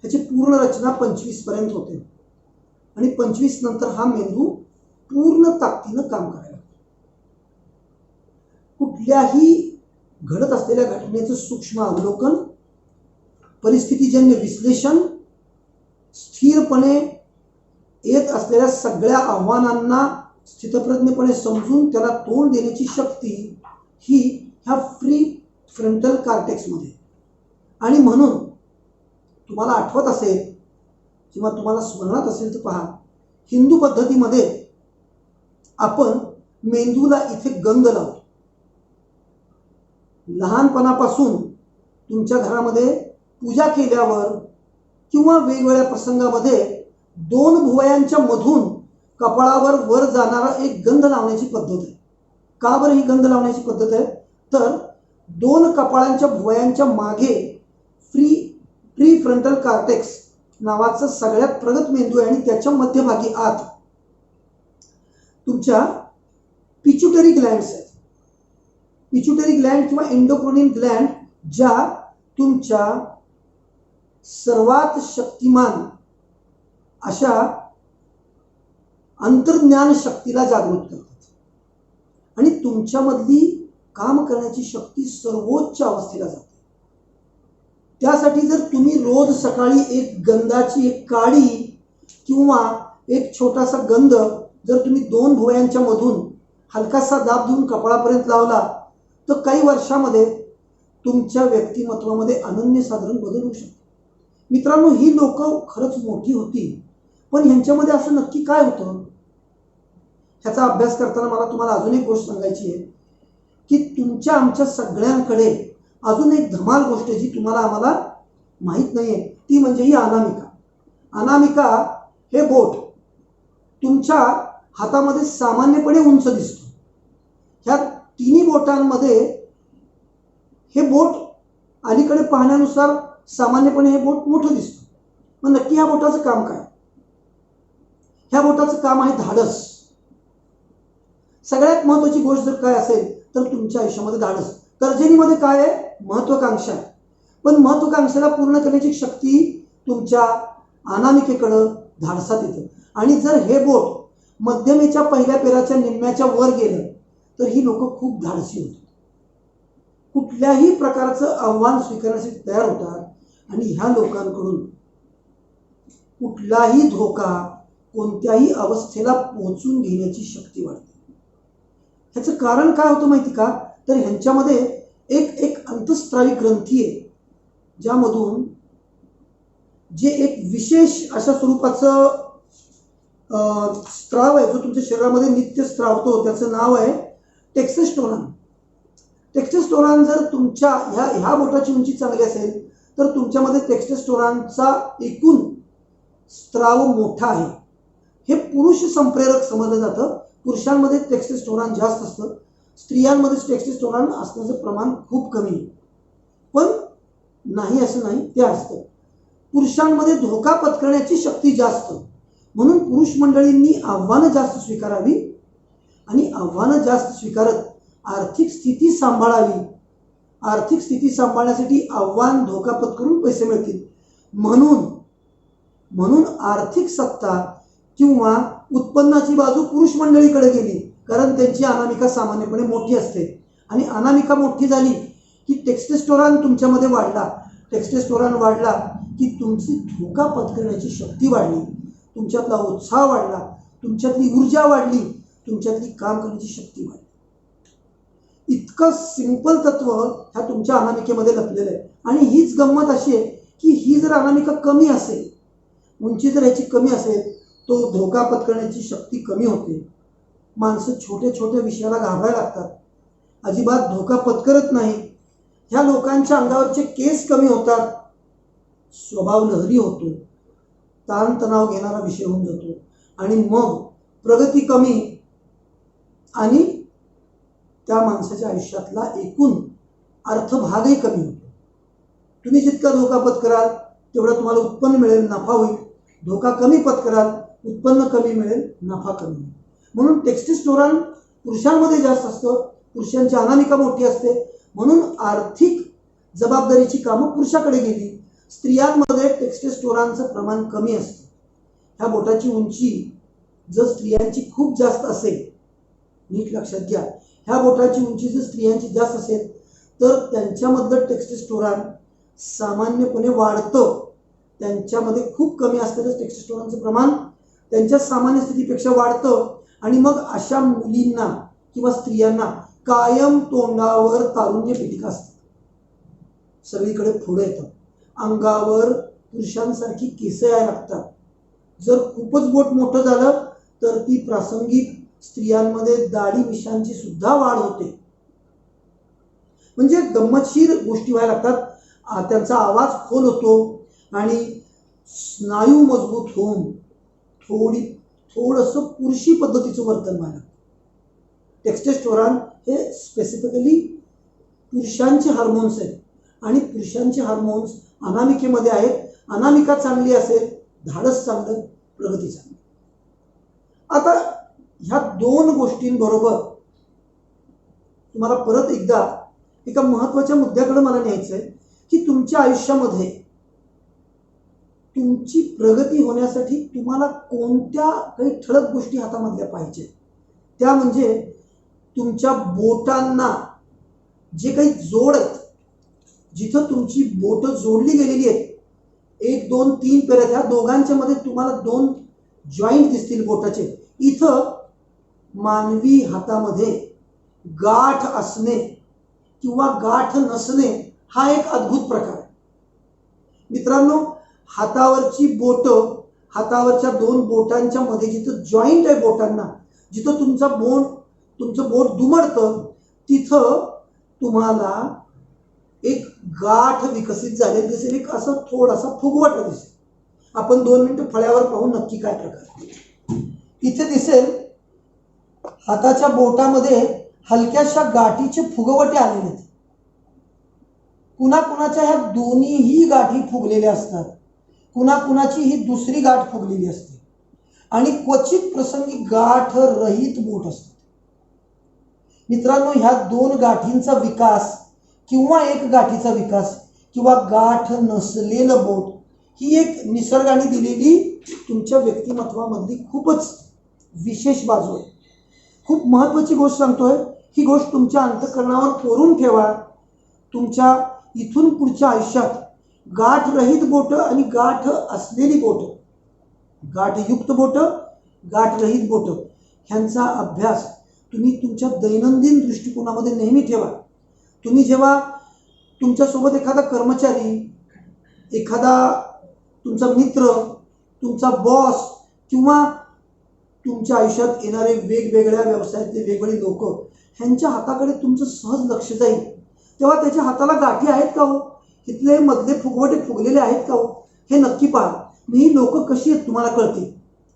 ह्याची पूर्ण रचना 25 पर्यंत होते आणि 25 नंतर हा मेंदू पूर्ण ताकदीनं काम करायला लागतो. कुठल्याही घडत असलेल्या घटनेचं सूक्ष्म अवलोकन, परिस्थितीजन्य विश्लेषण, स्थिरपणे येत असलेल्या सगळ्या आव्हानांना स्थितप्रज्ञपणे समजून त्याला तोंड देण्याची शक्ती ही ह्या प्री फ्रंटल कॉर्टेक्समध्ये. आणि म्हणून तुम्हाला आठवत असेल किंवा तुम्हाला स्मरणात असेल तर पहा, हिंदू पद्धतीमध्ये आपण मेंदूला इथे गंध लावतो. लहानपणापासून तुमच्या घरामध्ये पूजा केल्यावर किंवा वेगवेगळ्या प्रसंगामध्ये 2 भुवयांच्या मधून कपाळावर वर जाणारा एक गंध लावण्याची पद्धत आहे. का बरं ही गंध लावण्याची पद्धत आहे? तर 2 कपाळांच्या भुवयांच्या मागे प्री फ्रंटल कॉर्टेक्स नावाचं सगळ्यात प्रगत मेंदू आहे आणि त्याच्या मध्यभागी आत तुमच्या पिच्युटरी ग्लँड्स आहेत. पिच्युटरी ग्लँड किंवा एंडोक्रोनिन ग्लँड, ज्या तुमच्या सर्वात शक्तिमान अशा अंतर्ज्ञान शक्तीला जागृत करतात आणि तुमच्यामधली काम करण्याची शक्ती सर्वोच्च अवस्थेला जाते. त्यासाठी जर तुम्ही रोज सकाळी एक गंधाची एक काडी किंवा एक छोटासा गंध जर तुम्ही 2 भुवयांच्या मधून हलकासा दाब देऊन कपाळापर्यंत लावला तर काही वर्षामध्ये तुमच्या व्यक्तिमत्वामध्ये अनन्यसाधारण बदल होऊ शकतो. मित्रांनो, ही लोक खरंच मोठी होती, पण ह्यांच्यामध्ये असं नक्की काय होतं ह्याचा अभ्यास करताना मला तुम्हाला अजून एक गोष्ट सांगायची आहे की तुमच्या आमच्या सगळ्यांकडे अजून एक धमाल गोष्ट जी तुम्हाला आम्हाला माहीत नाही आहे, ती म्हणजे ही अनामिका. अनामिका हे बोट तुमच्या हातामध्ये सामान्यपणे उंच दिसतो. ह्या तिन्ही बोटांमध्ये हे बोट अलीकडे पाहण्यानुसार सामान्यपणे हे बोट मोठं दिसतं. मग नक्की ह्या बोटाचं काम काय? ह्या बोटाचं काम आहे धाडस. सगळ्यात महत्त्वाची गोष्ट जर काय असेल तर तुमच्या आयुष्यामध्ये धाडस. तर्जनीमध्ये काय आहे? महत्वाकांक्षा. पण महत्वाकांक्षेला पूर्ण करण्याची शक्ती तुमच्या अनामिकेकडं धाडसात येते. आणि जर हे बोट मध्यमेच्या पहिल्या पेराच्या निम्म्याच्या वर गेलं तर ही लोक खूप धाडसी होतात. कुठल्याही प्रकारचं आव्हान स्वीकारण्यासाठी तयार होतात आणि ह्या लोकांकडून कुठलाही धोका कोणत्याही अवस्थेला पोहोचून घेण्याची शक्ती वाढते. ह्याचं कारण काय होतं माहिती का? तर ह्यांच्यामध्ये एक अंतःस्रावी ग्रंथी आहे ज्यामधून जे एक विशेष अशा स्वरूपाचं स्त्राव आहे जो तुमच्या शरीरामध्ये नित्य स्त्रावतो, त्याचं नाव आहे टेस्टोस्टेरोन. टेस्टोस्टेरोन जर तुमच्या ह्या बोटाची उंची चांगली असेल तर तुमच्यामध्ये टेस्टोस्टेरोनचा एकूण स्त्राव मोठा आहे हे पुरुष संप्रेरक समजलं जातं. पुरुषांमध्ये टेस्टोस्टेरोन जास्त असतं, स्त्रियांमध्ये टेस्टोस्टेरोन असण्याचं प्रमाण खूप कमी आहे. पण नाही असं नाही, ते असतं. पुरुषांमध्ये धोका पत्करण्याची शक्ती जास्त, म्हणून पुरुष मंडळींनी आव्हानं जास्त स्वीकारावी आणि आव्हानं जास्त स्वीकारत आर्थिक स्थिती सांभाळावी. आर्थिक स्थिती सांभाळण्यासाठी आव्हान धोका पत्करून पैसे मिळतील, म्हणून आर्थिक सत्ता किंवा उत्पन्नाची बाजू पुरुष मंडळीकडे गेली, कारण त्यांची अनामिका सामान्यपणे मोठी असते आणि अनामिका मोठी झाली की टेस्टोस्टेरोन तुमच्यामध्ये वाढला. टेस्टोस्टेरोन वाढला की तुमची धोका पत्करण्याची शक्ती वाढली, तुमच्यातला उत्साह वाढला, तुमच्यातली ऊर्जा वाढली, तुमच्यातली काम करण्याची शक्ती वाढली. इतकं सिंपल तत्व ह्या तुमच्या अनामिकेमध्ये लपलेलं आहे. आणि हीच गंमत अशी आहे की ही जर अनामिका कमी असेल, उंची जर ह्याची कमी असेल, तो धोका पत्करण्याची शक्ती कमी होते. माणसं छोट्या छोट्या विषयाला घाबरायला लागतात, अजिबात धोका पत्करत नाही. ह्या लोकांच्या अंगावरचे केस कमी होतात, स्वभाव लहरी होतो, ताणतणाव घेणारा विषय होऊन जातो आणि मग प्रगती कमी आणि त्या माणसाच्या आयुष्यातला एकूण अर्थभागही कमी होतो. तुम्ही जितका धोका पत्कराल तेवढा तुम्हाला उत्पन्न मिळेल, नफा होईल. धोका कमी पत्कराल, उत्पन्न कमी मिळेल, नफा कमी होईल. म्हणून टेस्टोस्टेरोन पुरुषांमध्ये जास्त असतं, पुरुषांची अनामिका मोठी असते, म्हणून आर्थिक जबाबदारीची कामं पुरुषाकडे गेली. स्त्रियांमध्ये टेस्टोस्टेरोनचं प्रमाण कमी असतं. ह्या बोटाची उंची जर स्त्रियांची खूप जास्त असेल, नीट लक्षात घ्या, ह्या बोटाची उंची जर स्त्रियांची जास्त असेल तर त्यांच्यामधलं टेस्टोस्टेरोन सामान्यपणे वाढतं. त्यांच्यामध्ये खूप कमी असलेलं टेस्टोस्टेरोनचं प्रमाण त्यांच्या सामान्य स्थितीपेक्षा वाढतं आणि मग अशा मुलींना किंवा स्त्रियांना कायम तोंडावर तारुण्य पिटिका असते, सगळीकडे पुढे येतं, अंगावर पुरुषांसारखी केस यायला लागतात. जर खूपच बोट मोठं झालं तर ती प्रासंगिक स्त्रियांमध्ये दाढी मिशांची सुद्धा वाढ होते. म्हणजे गंमतशीर गोष्टी व्हायला लागतात. त्यांचा आवाज खोल होतो आणि स्नायू मजबूत होऊन थोडंसं पुरुषी पद्धतीचं वर्तन व्हायला. टेस्टोस्टेरोन हे स्पेसिफिकली पुरुषांचे हार्मोन्स आहेत आणि पुरुषांचे हार्मोन्स अनामिकेमध्ये आहेत. अनामिका चांगली असेल, धाडस चांगलं, प्रगती चांगली. आता ह्या दोन गोष्टींबरोबर तुम्हाला परत एकदा एका महत्वाच्या मुद्द्याकडे मला न्यायचं आहे की तुमच्या आयुष्यामध्ये तुमची प्रगती होण्यासाठी तुम्हाला कोणत्या काही ठळक गोष्टी हातामधल्या पाहिजे. त्या म्हणजे तुमच्या बोटांना जे काही जोड आहेत, जिथं तुमची बोट जोडली गेलेली आहेत, 1 2 3 पेऱ्यात, ह्या दोघांच्या मध्ये तुम्हाला 2 जॉईंट दिसतील बोटाचे. इथं मानवी हातामध्ये गाठ असणे किंवा गाठ नसणे हा एक अद्भुत प्रकार आहे. मित्रांनो, हातावरची बोट, हातावरच्या 2 बोटांच्या मध्ये जिथं जॉईंट आहे बोटांना, जिथं तुमचं बोट दुमडतं, तिथं तुम्हाला एक गाठ विकसित झालेली दिसेल, एक असं थोडासा फुगवटा दिसेल. आपण 2 मिनिटं फळ्यावर पाहू नक्की काय प्रकार. इथे दिसेल हाताच्या बोटामध्ये हलक्याशा गाठीचे फुगवटे आलेले आहेत. कुणाकुणाच्या ह्या दोन्हीही गाठी फुगलेल्या असतात, कुणाकुणाची ही दुसरी गाठ फुगलेली असते आणि क्वचित प्रसंगी गाठ रहित बोट असतात. मित्रांनो, ह्या 2 गाठींचा विकास किंवा एक गाठीचा विकास किंवा गाठ नसलेलं बोट ही एक निसर्गाने दिलेली तुमच्या व्यक्तिमत्वामधली खूपच विशेष बाजू आहे. खूप महत्त्वाची गोष्ट सांगतोय, ही गोष्ट तुमच्या अंतःकरणावर कोरून ठेवा. तुमच्या इथून पुढच्या आयुष्यात गाठ रहित बोट आणि गाठ असलेली बोट, गाठयुक्त बोट, गाठ रहित बोट ह्यांचा अभ्यास तुम्ही तुमच्या दैनंदिन दृष्टिकोनामध्ये नेहमी ठेवा. तुम्ही जेव्हा तुमच्यासोबत एखादा कर्मचारी, एखादा तुमचा मित्र, तुमचा बॉस किंवा तुमच्या आयुष्यात येणारे वेगवेगळ्या व्यवसायातले वेगवेगळे लोक ह्यांच्या हाताकडे तुमचं सहज लक्ष जाईल, तेव्हा त्याच्या हाताला गाठी आहेत का हो, इथले मधले फुगवटे फुगलेले आहेत का हो, हे नक्की पहा. ही लोक कशी आहेत तुम्हाला कळते.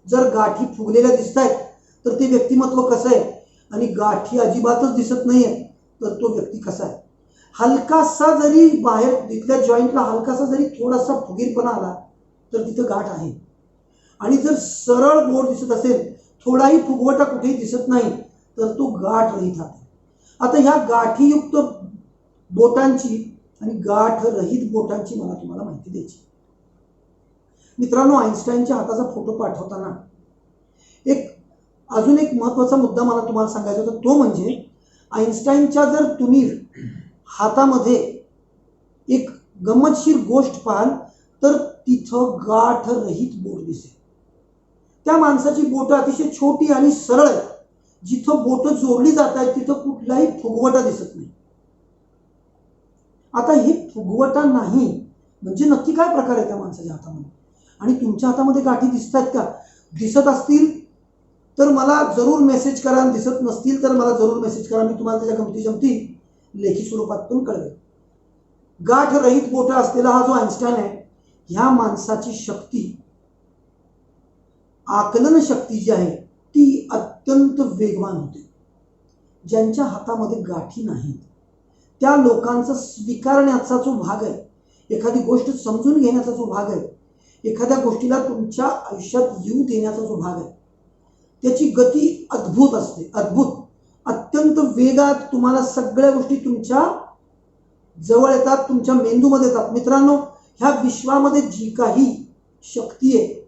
जर गाठी फुगलेल्या दिसत आहेत तर ते व्यक्तिमत्व कसं आहे, आणि गाठी अजिबातच दिसत नाहीये तर तो व्यक्ती कसा आहे. हलकासा जरी बाहेर तिथल्या जॉईंटला हलकासा जरी थोडासा फुगीरपणा आला तर तिथं गाठ आहे. आणि जर सरळ बोट दिसत असेल, थोडाही फुगवटा कुठेही दिसत नाही, तर तो गाठ रहित आहे. आता ह्या गाठीयुक्त बोटांची आणि गाठ रहित बोटांची मला तुम्हाला माहिती द्यायची. मित्रांनो, आईन्स्टाईनच्या हाताचा फोटो पाठवताना अजून एक महत्वाचा मुद्दा मला तुम्हाला सांगायचा होता. तो म्हणजे आईन्स्टाईनच्या जर तुम्ही हातामध्ये एक गंमतशीर गोष्ट पाहाल तर तिथं गाठ रहित बोट दिसेल. त्या माणसाची बोटं अतिशय छोटी आणि सरळ आहेत. जिथं बोटं जोडली जात आहेत तिथं कुठलाही फुगवटा दिसत नाही. आता हे फुगवटा नाही म्हणजे नक्की काय प्रकार आहे त्या माणसाच्या हातामध्ये, आणि तुमच्या हातामध्ये गाठी दिसत आहेत का? दिसत असतील तर मला जरूर मेसेज करा, दिसत नसतील तर मला जरूर मेसेज करा. मी तुम्हाला त्याच्या गमती जमती लेखी स्वरूपात पण कळवेल. गाठ रहित बोटं असलेला हा जो आईन्स्टाईन आहे, ह्या माणसाची शक्ती, आकलन शक्ती जी आहे ती अत्यंत वेगवान होते. ज्यांच्या हातामध्ये गाठी नाहीत त्या लोकांचा स्वीकारण्याचा जो भाग आहे, एखादी गोष्ट समजून घेण्याचा जो भाग आहे, एखाद्या गोष्टीला तुमच्या आयुष्यात येऊ देण्याचा जो भाग आहे, त्याची गती अद्भुत असते. अद्भुत, अत्यंत वेगात तुम्हाला सगळ्या गोष्टी तुमच्या जवळ येतात, तुमच्या मेंदूमध्ये येतात. मित्रांनो, ह्या विश्वामध्ये जी काही शक्ती आहे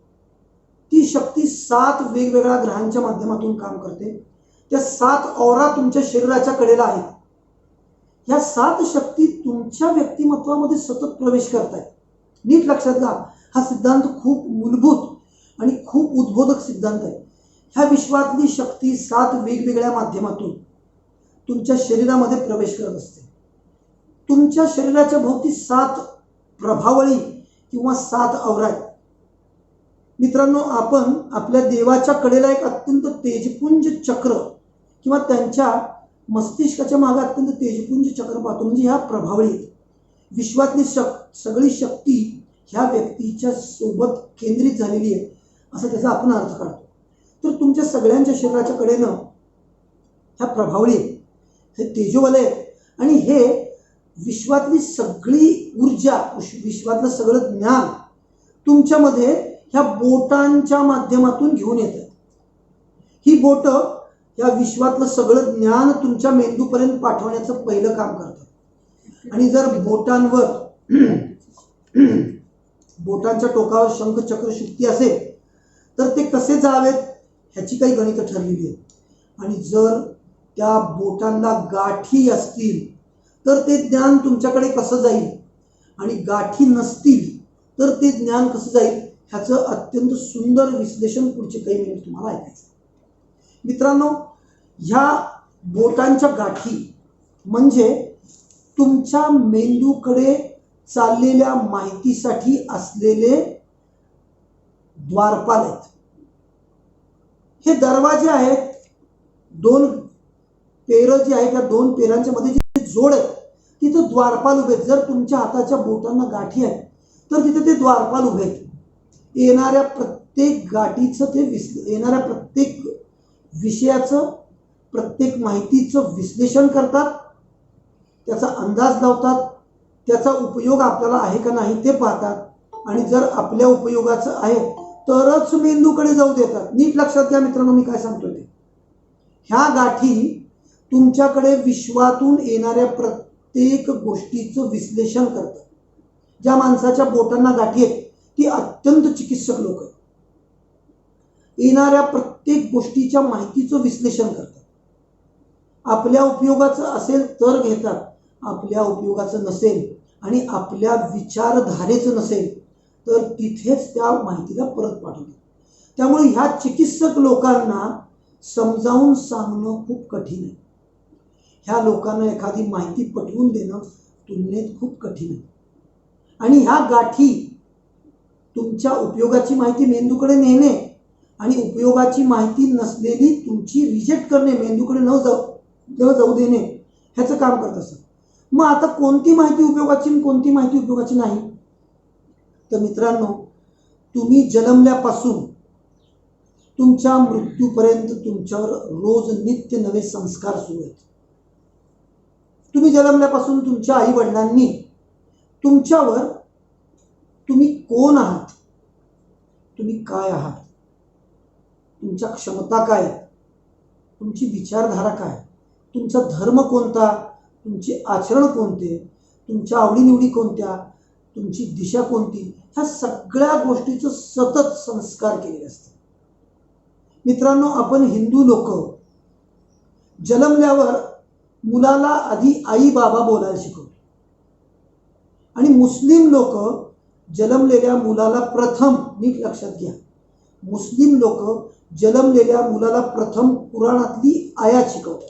ती शक्ती 7 वेगवेगळ्या ग्रहांच्या माध्यमातून काम करते. त्या 7 औरा तुमच्या शरीराच्या कडेला आहेत. ह्या 7 शक्ती तुमच्या व्यक्तिमत्वामध्ये सतत प्रवेश करत आहेत. नीट लक्षात घ्या, हा सिद्धांत खूप मूलभूत आणि खूप उद्बोधक सिद्धांत आहे. ह्या विश्वातली शक्ती 7 वेगवेगळ्या माध्यमातून तुमच्या शरीरामध्ये प्रवेश करत असते. तुमच्या शरीराच्या भोवती 7 प्रभावळी किंवा 7 औरा आहेत. मित्रांनो, आपण आपल्या देवाच्या कडेला एक अत्यंत तेजपुंज चक्र किंवा त्यांच्या मस्तिष्काच्या मागे अत्यंत तेजपुंज चक्र पाहतो, म्हणजे ह्या प्रभावळी आहेत. विश्वातली सगळी शक्ती ह्या व्यक्तीच्या सोबत केंद्रित झालेली आहे असं त्याचा आपण अर्थ काढतो. तर तुमच्या सगळ्यांच्या शरीराच्या कडेनं ह्या प्रभावळी आहेत, हे तेजोवलय आहेत, आणि हे विश्वातली सगळी ऊर्जा, विश्वातलं सगळं ज्ञान तुमच्यामध्ये ह्या बोटांच्या माध्यमातून घेऊन येतात. ही बोटं या विश्वातलं सगळं ज्ञान तुमच्या मेंदूपर्यंत पाठवण्याचं पहिलं काम करतात. आणि जर बोटांवर बोटांच्या टोकावर शंख चक्र शुक्ती असेल तर ते कसे जावेत ह्याची काही गणितं ठरलेली आहेत. आणि जर त्या बोटांना गाठी असतील तर ते ज्ञान तुमच्याकडे कसं जाईल, आणि गाठी नसतील तर ते ज्ञान कसं जाईल, ह्याचं अत्यंत सुंदर विश्लेषण पुढचे काही मिनिट तुम्हाला ऐकायचं. मित्रांनो, ह्या बोटांच्या गाठी म्हणजे तुमच्या मेंदूकडे चाललेल्या माहितीसाठी असलेले द्वारपाल आहेत. हे दरवाजे आहेत. 2 पेरं जी आहेत, त्या 2 पेरांच्या मध्ये जी जोड आहे तिथं द्वारपाल उभे आहेत. जर तुमच्या हाताच्या बोटांना गाठी आहेत तर तिथे ते द्वारपाल उभे आहेत. येणाऱ्या प्रत्येक गाठीचं ते येणाऱ्या प्रत्येक विषयाचं, प्रत्येक माहितीचं विश्लेषण करतात, त्याचा अंदाज लावतात, त्याचा उपयोग आपल्याला आहे का नाही ते पाहतात, आणि जर आपल्या उपयोगाचं आहे तरच मेंदूकडे जाऊ देतात. नीट लक्षात घ्या मित्रांनो, मी काय सांगतोय ते. ह्या गाठी तुमच्याकडे विश्वातून येणाऱ्या प्रत्येक गोष्टीचं विश्लेषण करतात. ज्या माणसाच्या बोटांना गाठी आहेत ती अत्यंत चिकित्सक लोक आहेत. येणाऱ्या प्रत्येक गोष्टीच्या माहितीचं विश्लेषण करतात. आपल्या उपयोगाचं असेल तर घेतात, आपल्या उपयोगाचं नसेल आणि आपल्या विचारधारेचं नसेल तर तिथेच त्या माहितीला परत पाठवतात. त्यामुळे ह्या चिकित्सक लोकांना समजावून सांगणं खूप कठीण आहे. ह्या लोकांना एखादी माहिती पटवून देणं तुलनेत खूप कठीण आहे. आणि ह्या गाठी तुमच्या उपयोगाची माहिती मेंदूकडे नेणे आणि उपयोगाची माहिती नसलेली तुमची रिजेक्ट करणे, मेंदूकडे न जाऊ देणे, ह्याचं काम करत असतात. मग आता कोणती माहिती उपयोगाची आणि कोणती माहिती उपयोगाची नाही? तर मित्रांनो, तुम्ही जन्मल्यापासून तुमच्या मृत्यूपर्यंत तुमच्यावर रोज नित्य नवे संस्कार सुरू आहेत. तुम्ही जन्मल्यापासून तुमच्या आई वडिलांनी तुमच्यावर तुम्ही कोण आहात, तुम्ही काय आहात, तुमच्या क्षमता काय, तुमची विचारधारा काय, तुमचा धर्म कोणता, तुमचे आचरण कोणते, तुमच्या आवडीनिवडी कोणत्या, तुमची दिशा कोणती, ह्या सगळ्या गोष्टीचं सतत संस्कार केलेले असतात. मित्रांनो, आपण हिंदू लोक जन्मल्यावर मुलाला आधी आई बाबा बोलायला शिकवतो आणि मुस्लिम लोक जन्मलेल्या मुलाला प्रथम, नीट लक्षात घ्या, मुस्लिम लोक जन्मलेल्या मुलाला प्रथम कुराणातली आयात शिकवतात.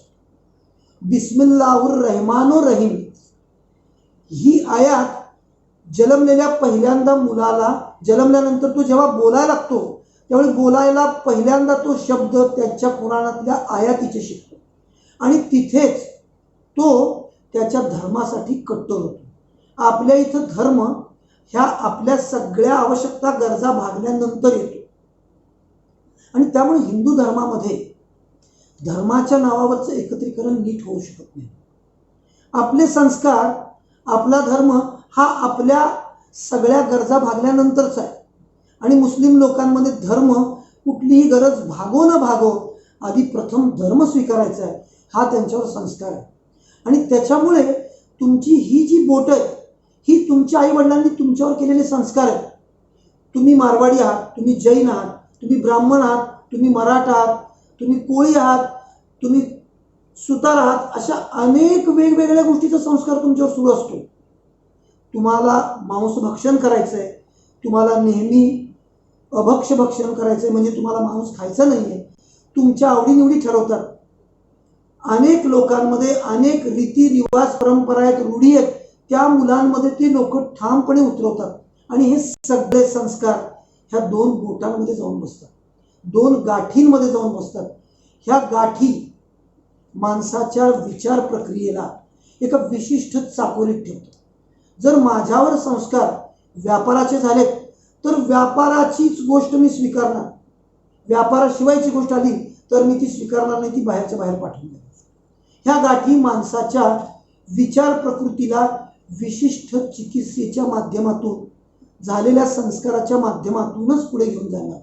बिस्मिल्लाहुर रहमानुर रहीम ही आयात जन्मलेल्या पहिल्यांदा मुलाला, जन्मल्यानंतर तो जेव्हा बोलायला लागतो त्यावेळी बोलायला पहिल्यांदा तो शब्द त्याच्या कुराणातल्या आयातीचे शिकतो आणि तिथेच तो त्याच्या धर्मासाठी कट्टर होतो. आपल्या इथं धर्म ह्या आपल्या सगळ्या आवश्यकता गरजा भागल्यानंतर येतो आणि त्यामुळे हिंदू धर्मामध्ये धर्माच्या नावावरचं एकत्रीकरण नीट होऊ शकत नाही. आपले संस्कार, आपला धर्म हा आपल्या सगळ्या गरजा भागल्यानंतरच आहे आणि मुस्लिम लोकांमध्ये धर्म कुठलीही गरज भागो न भागो आधी प्रथम धर्म स्वीकारायचा आहे, हा त्यांच्यावर संस्कार आहे. आणि त्याच्यामुळे तुमची ही जी बोट आहे ही तुमच्या आई वडिलांनी तुमच्यावर केलेले संस्कार आहेत. तुम्ही मारवाडी आहात, तुम्ही जैन आहात, तुम्ही ब्राह्मण आहात, तुम्ही मराठा आहात, तुम्ही कोळी आहात, तुम्ही सुतार आहात, अशा अनेक वेगवेगळ्या गोष्टीचा संस्कार तुमच्यावर सुरू असतो. तुम्हाला मांस भक्षण करायचं आहे, तुम्हाला नेहमी अभक्ष्य भक्षण करायचं आहे, म्हणजे तुम्हाला मांस खायचं नाही आहे, तुमच्या आवडीनिवडी ठरवतात. अनेक लोकांमध्ये अनेक रीतिरिवाज, परंपरा आहेत, रूढी आहेत, त्या मुलांमध्ये ते लोक ठामपणे उतरवतात आणि हे सगळे संस्कार ह्या दोन बोटांमध्ये जाऊन बसतात, दोन गाठींमध्ये जाऊन बसतात. ह्या गाठी माणसाच्या विचार प्रक्रियेला एका विशिष्ट चाकोरीत ठेवतात. जर माझ्यावर संस्कार व्यापाराचे झालेत तर व्यापाराचीच गोष्ट मी स्वीकारणार, व्यापाराशिवायची गोष्ट आली तर मी ती स्वीकारणार नाही, ती बाहेरच्या बाहेर पाठवून देणार. ह्या गाठी माणसाच्या विचार प्रकृतीला विशिष्ट चिकित्सेच्या माध्यमातून, झालेल्या संस्काराच्या माध्यमातूनच पुढे घेऊन जाणार.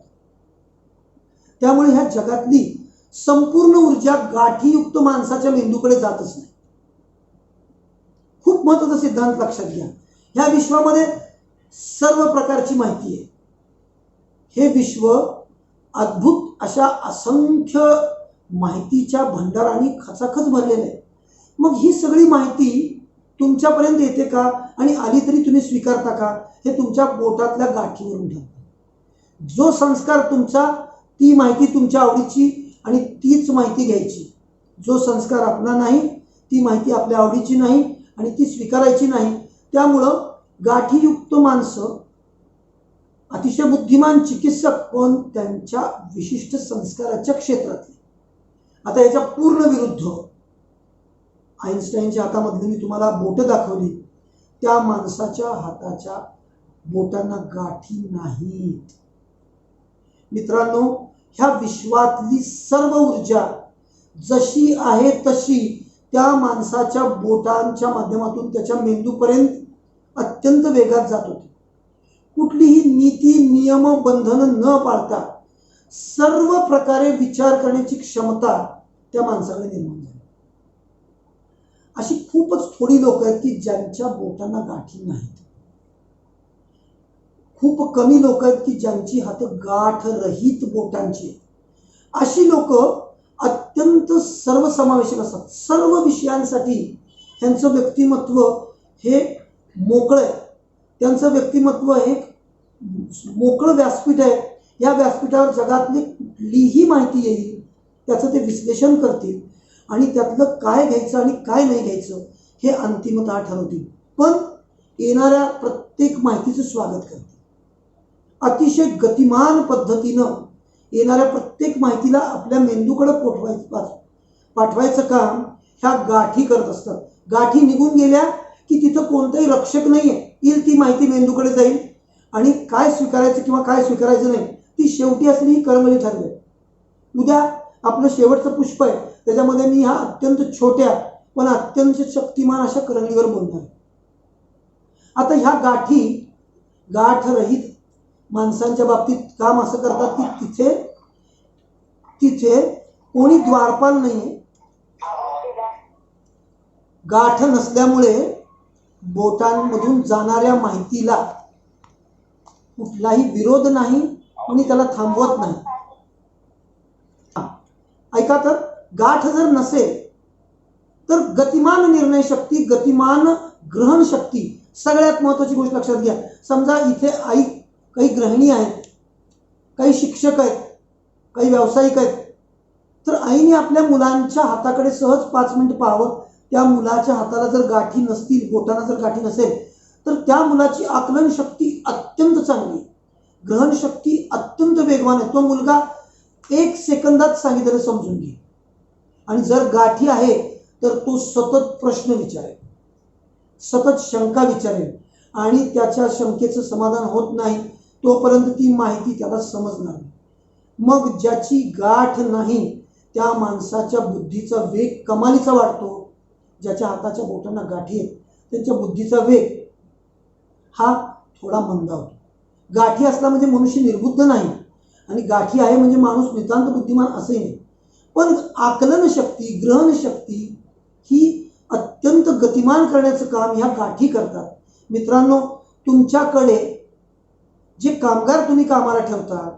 त्यामुळे ह्या जगातली संपूर्ण ऊर्जा गाठीयुक्त माणसाच्या मेंदूकडे जातच नाही. खूप महत्त्वाचा सिद्धांत लक्षात घ्या. ह्या विश्वामध्ये सर्व प्रकारची माहिती आहे. हे विश्व अद्भुत अशा असंख्य माहितीच्या भंडाराने खचाखच भरलेलं आहे. मग ही सगळी माहिती तुमच्यापर्यंत येते का आणि आली तरी तुम्ही स्वीकारता का, हे तुमच्या बोटातल्या गाठीवरून ठरतं. जो संस्कार तुमचा, ती माहिती तुमच्या आवडीची आणि तीच माहिती घ्यायची. जो संस्कार आपला नाही, ती माहिती आपल्या आवडीची नाही आणि ती स्वीकारायची नाही. त्यामुळं गाठीयुक्त माणसं अतिशय बुद्धिमान चिकित्सक, पण त्यांच्या विशिष्ट संस्काराच्या क्षेत्रातले. आता याच्या पूर्ण विरुद्ध आईन्स्टाईनच्या हातामधली मी तुम्हाला बोटं दाखवली, त्या माणसाच्या हाताच्या बोटांना गाठी नाहीत. मित्रांनो, ह्या विश्वातली सर्व ऊर्जा जशी आहे तशी त्या माणसाच्या बोटांच्या माध्यमातून त्याच्या मेंदूपर्यंत अत्यंत वेगात जात होती. कुठलीही नीती, नियम, बंधनं न पाळता सर्व प्रकारे विचार करण्याची क्षमता त्या माणसाकडे निर्माण झाली. अशी खूपच थोडी लोक आहेत की ज्यांच्या बोटांना गाठी नाहीत. खूप कमी लोक आहेत की ज्यांची हात गाठ रहित बोटांची. अशी लोक अत्यंत सर्वसमावेशक असतात. सर्व विषयांसाठी त्यांचं व्यक्तिमत्व हे मोकळं आहे. त्यांचं व्यक्तिमत्व हे मोकळं व्यासपीठ आहे. या व्यासपीठावर जगातली कुठलीही माहिती येईल, त्याचं ते विश्लेषण करतील आणि त्यातलं काय घ्यायचं आणि काय नाही घ्यायचं हे अंतिमतः ठरवतील. पण येणाऱ्या प्रत्येक माहितीचं स्वागत करतील. अतिशय गतिमान पद्धतीनं येणाऱ्या प्रत्येक माहितीला आपल्या मेंदूकडे पाठवायचं काम ह्या गाठी करत असतात. गाठी निघून गेल्या की तिथं कोणताही रक्षक नाही आहे. येईल ती माहिती मेंदूकडे जाईल आणि काय स्वीकारायचं किंवा काय स्वीकारायचं नाही ती शेवटी असली ही कर्मली ठरवेल. उद्या आपलं शेवटचं पुष्प आहे, त्याच्यामध्ये मी ह्या अत्यंत छोट्या पण अत्यंत शक्तिमान अशा करंगलीवर बोलणार आहे. आता ह्या गाठी गाठरहित माणसांच्या बाबतीत काम असं करतात की तिथे तिथे कोणी द्वारपाल नाहीये. गाठ नसल्यामुळे बोटांमधून जाणाऱ्या माहितीला कुठलाही विरोध नाही, कोणी त्याला थांबवत नाही. ऐका, तर गाठ जर नसेल तर गतिमान निर्णय शक्ती, गतिमान ग्रहण शक्ती, सगळ्यात महत्वाची गोष्ट लक्षात घ्या. समजा इथे आई काही गृहिणी आहेत, काही शिक्षक आहेत, काही व्यावसायिक आहेत, तर आईने आपल्या मुलांच्या हाताकडे सहज 5 मिनिट पाहावं. त्या मुलाच्या हाताला जर गाठी नसतील, बोटांना जर गाठी नसेल, तर त्या मुलाची आकलन शक्ती अत्यंत चांगली, ग्रहण शक्ती अत्यंत वेगवान आहे. तो मुलगा 1 सेकंदात सांगितलेलं समजून घे. आणि जर गाठी आहे तर तो सतत प्रश्न विचारेल, सतत शंका विचारेल, आणि त्याच्या शंकेचं समाधान होत नाही तोपर्यंत ती माहिती त्याला समजणार नाही. मग ज्याची गाठ नाही त्या माणसाच्या बुद्धीचा वेग कमालीचा वाढतो. ज्याच्या हाताच्या बोटांना गाठी आहेत त्यांच्या बुद्धीचा वेग हा थोडा मंदावतो. गाठी असला म्हणजे मनुष्य निर्बुद्ध नाही, आणि गाठी आहे म्हणजे माणूस नितांत बुद्धिमान असंही नाही. पण आकलन शक्ती, ग्रहण शक्ती ही अत्यंत गतिमान करण्याचं काम ह्या गाठी करतात. मित्रांनो, तुमच्याकडे जे कामगार तुम्ही कामाला ठेवता,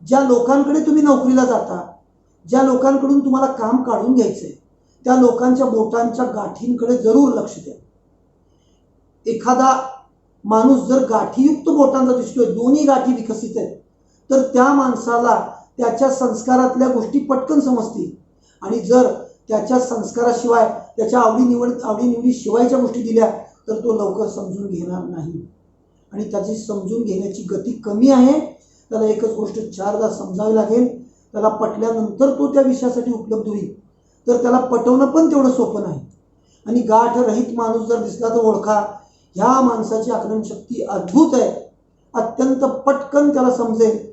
ज्या लोकांकडे तुम्ही नोकरीला जाता, ज्या लोकांकडून तुम्हाला काम काढून घ्यायचंय, त्या लोकांच्या बोटांच्या गाठींकडे जरूर लक्ष द्या. एखादा माणूस जर गाठीयुक्त बोटांचा दिसतोय, दोन्ही गाठी विकसित आहेत, तर त्या माणसाला त्याच्या संस्कारातल्या गोष्टी पटकन समजतील. आणि जर त्याच्या संस्काराशिवाय, त्याच्या आवडीनिवडी शिवायच्या गोष्टी दिल्या तर तो लवकर समजून घेणार नाही, आणि त्याची समजून घेण्याची गती कमी आहे. त्याला एकच गोष्ट 4दा समजावी लागेल. त्याला पटल्यानंतर तो त्या विषयासाठी उपलब्ध होईल. तर त्याला पटवणं पण तेवढं सोपं नाही. आणि गाठ रहित माणूस जर दिसला तर ओळखा, ह्या माणसाची आकलन शक्ती अद्भुत आहे, अत्यंत पटकन त्याला समजेल.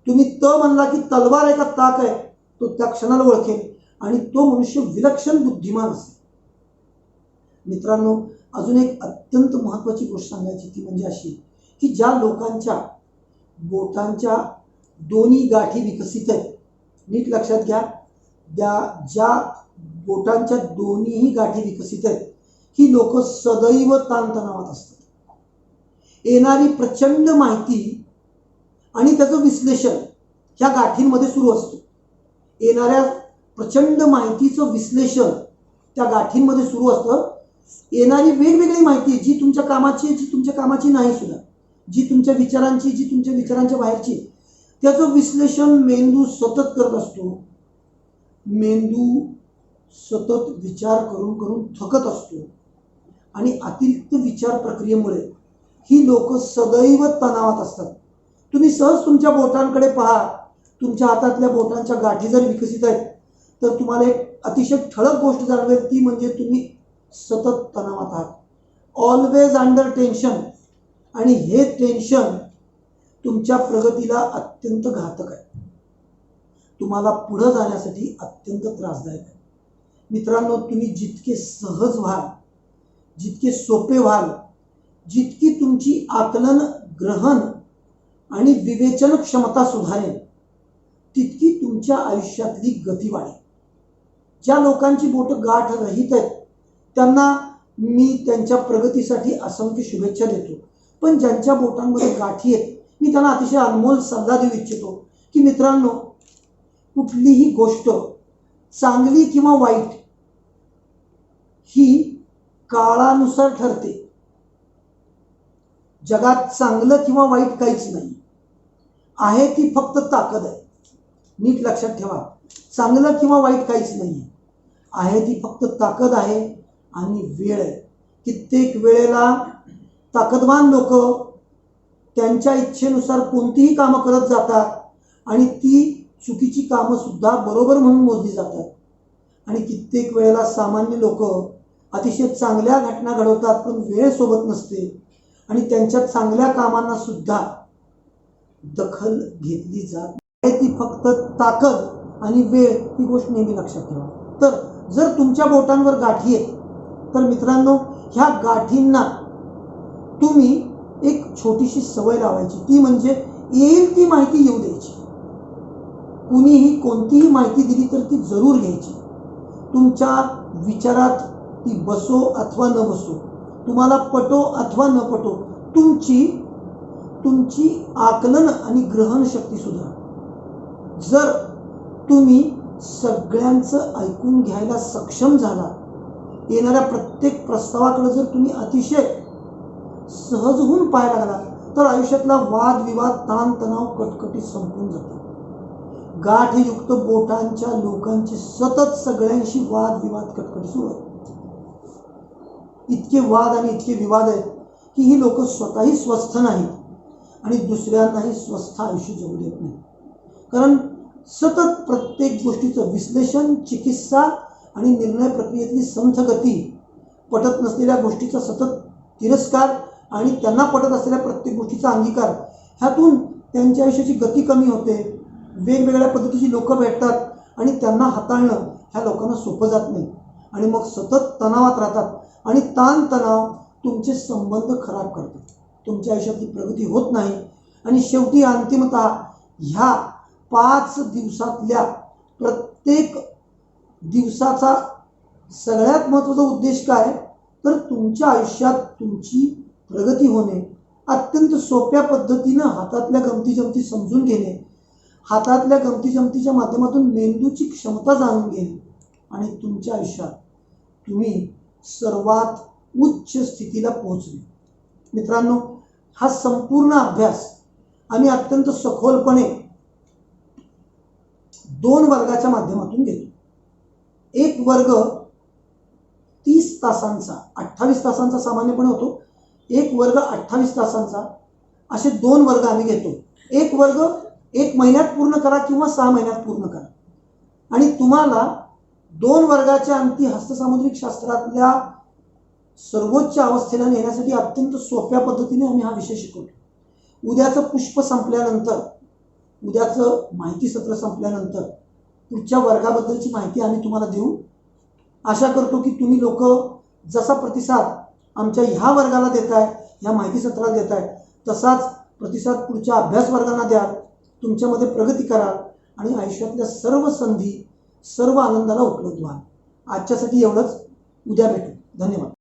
तुम्ही म्हणला की तलवार आहे का ताक आहे, तो त्या क्षणाला ओळखेल, आणि तो मनुष्य विलक्षण बुद्धिमान असेल. मित्रांनो, अजून एक अत्यंत महत्वाची गोष्ट सांगायची, ती म्हणजे अशी की ज्या लोकांच्या बोटांच्या दोन्ही गाठी विकसित आहेत, नीट लक्षात घ्या, ज्या बोटांच्या दोन्हीही गाठी विकसित आहेत, ही लोक सदैव ताणतणावात असतात. येणारी प्रचंड माहिती आणि त्याचं विश्लेषण ह्या गाठींमध्ये सुरू असतं. येणाऱ्या प्रचंड माहितीचं विश्लेषण त्या गाठींमध्ये सुरू असतं. येणारी वेगवेगळी माहिती जी तुमच्या कामाची, जी तुमच्या कामाची नाही सुद्धा, जी तुमच्या विचारांची, जी तुमच्या विचारांच्या बाहेरची, त्याचं विश्लेषण मेंदू सतत करत असतो. मेंदू सतत विचार करून करून थकत असतो, आणि अतिरिक्त विचार प्रक्रियेमुळे ही लोक सदैव तणावात असतात. तुम्ही सहज तुमच्या बोटांकडे पहा, तुमच्या हातातल्या बोटांच्या गाठी जर विकसित आहेत तर तुम्हाला एक अतिशय ठळक गोष्ट जाणवेल, ती म्हणजे तुम्ही सतत तणावात आहात, ऑलवेज अंडर टेन्शन. आणि हे टेन्शन तुमच्या प्रगतीला अत्यंत घातक आहे, तुम्हाला पुढे जाण्यासाठी अत्यंत त्रासदायक आहे. मित्रांनो, तुम्ही जितके सहज व्हाल, जितके सोपे व्हाल, जितकी तुमची आकलन, ग्रहण आणि विवेचन क्षमता सुधारेल, तितकी तुमच्या आयुष्यातली गती वाढेल. ज्या लोकांची बोट गाठ रहित आहेत त्यांना मी त्यांच्या प्रगतीसाठी असंख्य शुभेच्छा देतो. पण ज्यांच्या बोटांमध्ये गाठी आहेत, मी त्यांना अतिशय अनमोल सल्ला देऊ इच्छितो की मित्रांनो, कुठलीही गोष्ट चांगली किंवा वाईट ही काळानुसार ठरते. जगात चांगलं किंवा वाईट काहीच नाही आहे, ती फक्त ताकद आहे. नीट लक्षात ठेवा, चांगलं किंवा वाईट काहीच नाही आहे, ती फक्त ताकद आहे आणि वेळ आहे. कित्येक वेळेला ताकदवान लोक त्यांच्या इच्छेनुसार कोणतीही कामं करत जातात, आणि ती चुकीची कामं सुद्धा बरोबर म्हणून मोजली जातात. आणि कित्येक वेळेला सामान्य लोक अतिशय चांगल्या घटना घडवतात, पण वेळ सोबत नसते, आणि त्यांच्या चांगल्या कामांना सुद्धा दखल घेतली जात नाही. ती फक्त ताकद आणि वेळ ही गोष्ट नेहमी लक्षात ठेवा. तर जर तुमच्या बोटांवर गाठी आहेत तर मित्रांनो, ह्या गाठींना तुम्ही एक छोटीशी सवय लावायची. ती म्हणजे येईल ती माहिती येऊ द्यायची. कुणीही कोणतीही माहिती दिली तर ती जरूर घ्यायची. तुमच्या विचारात ती बसो अथवा न बसो, तुम्हाला पटो अथवा न पटो, तुमची आकलन आणि ग्रहण शक्ती सुद्धा. जर तुम्ही सगळ्यांचं ऐकून घ्यायला सक्षम झाला, येणाऱ्या प्रत्येक प्रस्तावाकडे जर तुम्ही अतिशय सहज होऊन पाहायला लागला, तर आयुष्यातला वादविवाद, ताणतणाव, कटकटी संपून जातो. गाठयुक्त बोटांच्या लोकांचे सतत सगळ्यांशी वादविवाद, कटकटी सुरू आहेत. इतके वाद आणि इतके विवाद आहेत की ही लोक स्वतःही स्वस्थ नाहीत आणि दुसऱ्यांनाही स्वस्थ आयुष्य जगू देत नाही. कारण सतत प्रत्येक गोष्टीचं विश्लेषण, चिकित्सा आणि निर्णय प्रक्रियेतली संथ गती, पटत नसलेल्या गोष्टीचा सतत तिरस्कार आणि त्यांना पटत असलेल्या प्रत्येक गोष्टीचा अंगीकार, ह्यातून त्यांच्या आयुष्याची गती कमी होते. वेगवेगळ्या पद्धतीची लोक भेटतात आणि त्यांना हाताळणं ह्या लोकांना सोपं जात नाही आणि मग सतत तणावात राहतात आणि ताणतणाव तुमचे संबंध खराब करतात. तुमच्या आयुष्यातली प्रगती होत नाही आणि शेवटी अंतिमतः ह्या 5 दिवसातल्या प्रत्येक दिवसाचा सगळ्यात महत्त्वाचा उद्देश काय, तर तुमच्या आयुष्यात तुमची प्रगती होणे, अत्यंत सोप्या पद्धतीनं हातातल्या गमतीजमती समजून घेणे, हातातल्या गमतीजमतीच्या माध्यमातून मेंदूची क्षमता जाणून घेणे आणि तुमच्या आयुष्यात तुम्ही सर्वात उच्च स्थितीला पोहोचणे. मित्रांनो, हा संपूर्ण अभ्यास आम्ही अत्यंत सखोलपणे 2 वर्गाच्या माध्यमातून घेतो. एक वर्ग 30 तासांचा, 28 तासांचा सामान्यपणे होतो. एक वर्ग 28 तासांचा, असे 2 वर्ग आम्ही घेतो. एक वर्ग 1 महिन्यात पूर्ण करा किंवा 6 महिन्यात पूर्ण करा. आणि तुम्हाला 2 वर्गाच्या अंती हस्तसामुद्रिक शास्त्रातल्या सर्वोच्च अवस्थेला नेण्यासाठी अत्यंत सोप्या पद्धतीने आम्ही हा विषय शिकवतो. उद्याचं पुष्प संपल्यानंतर, उद्याचं माहिती सत्र संपल्यानंतर पुढच्या वर्गाबद्दलची माहिती आम्ही तुम्हाला देऊ. आशा करतो की तुम्ही लोक जसा प्रतिसाद आमच्या ह्या वर्गाला देताय, ह्या माहिती सत्राला देताय, तसाच प्रतिसाद पुढच्या अभ्यास वर्गांना द्याल. तुमच्यामध्ये प्रगती कराल आणि आयुष्यातल्या सर्व संधी, सर्व आनंदाला उपलब्ध व्हाल. आजच्यासाठी एवढंच. उद्या भेटू. धन्यवाद.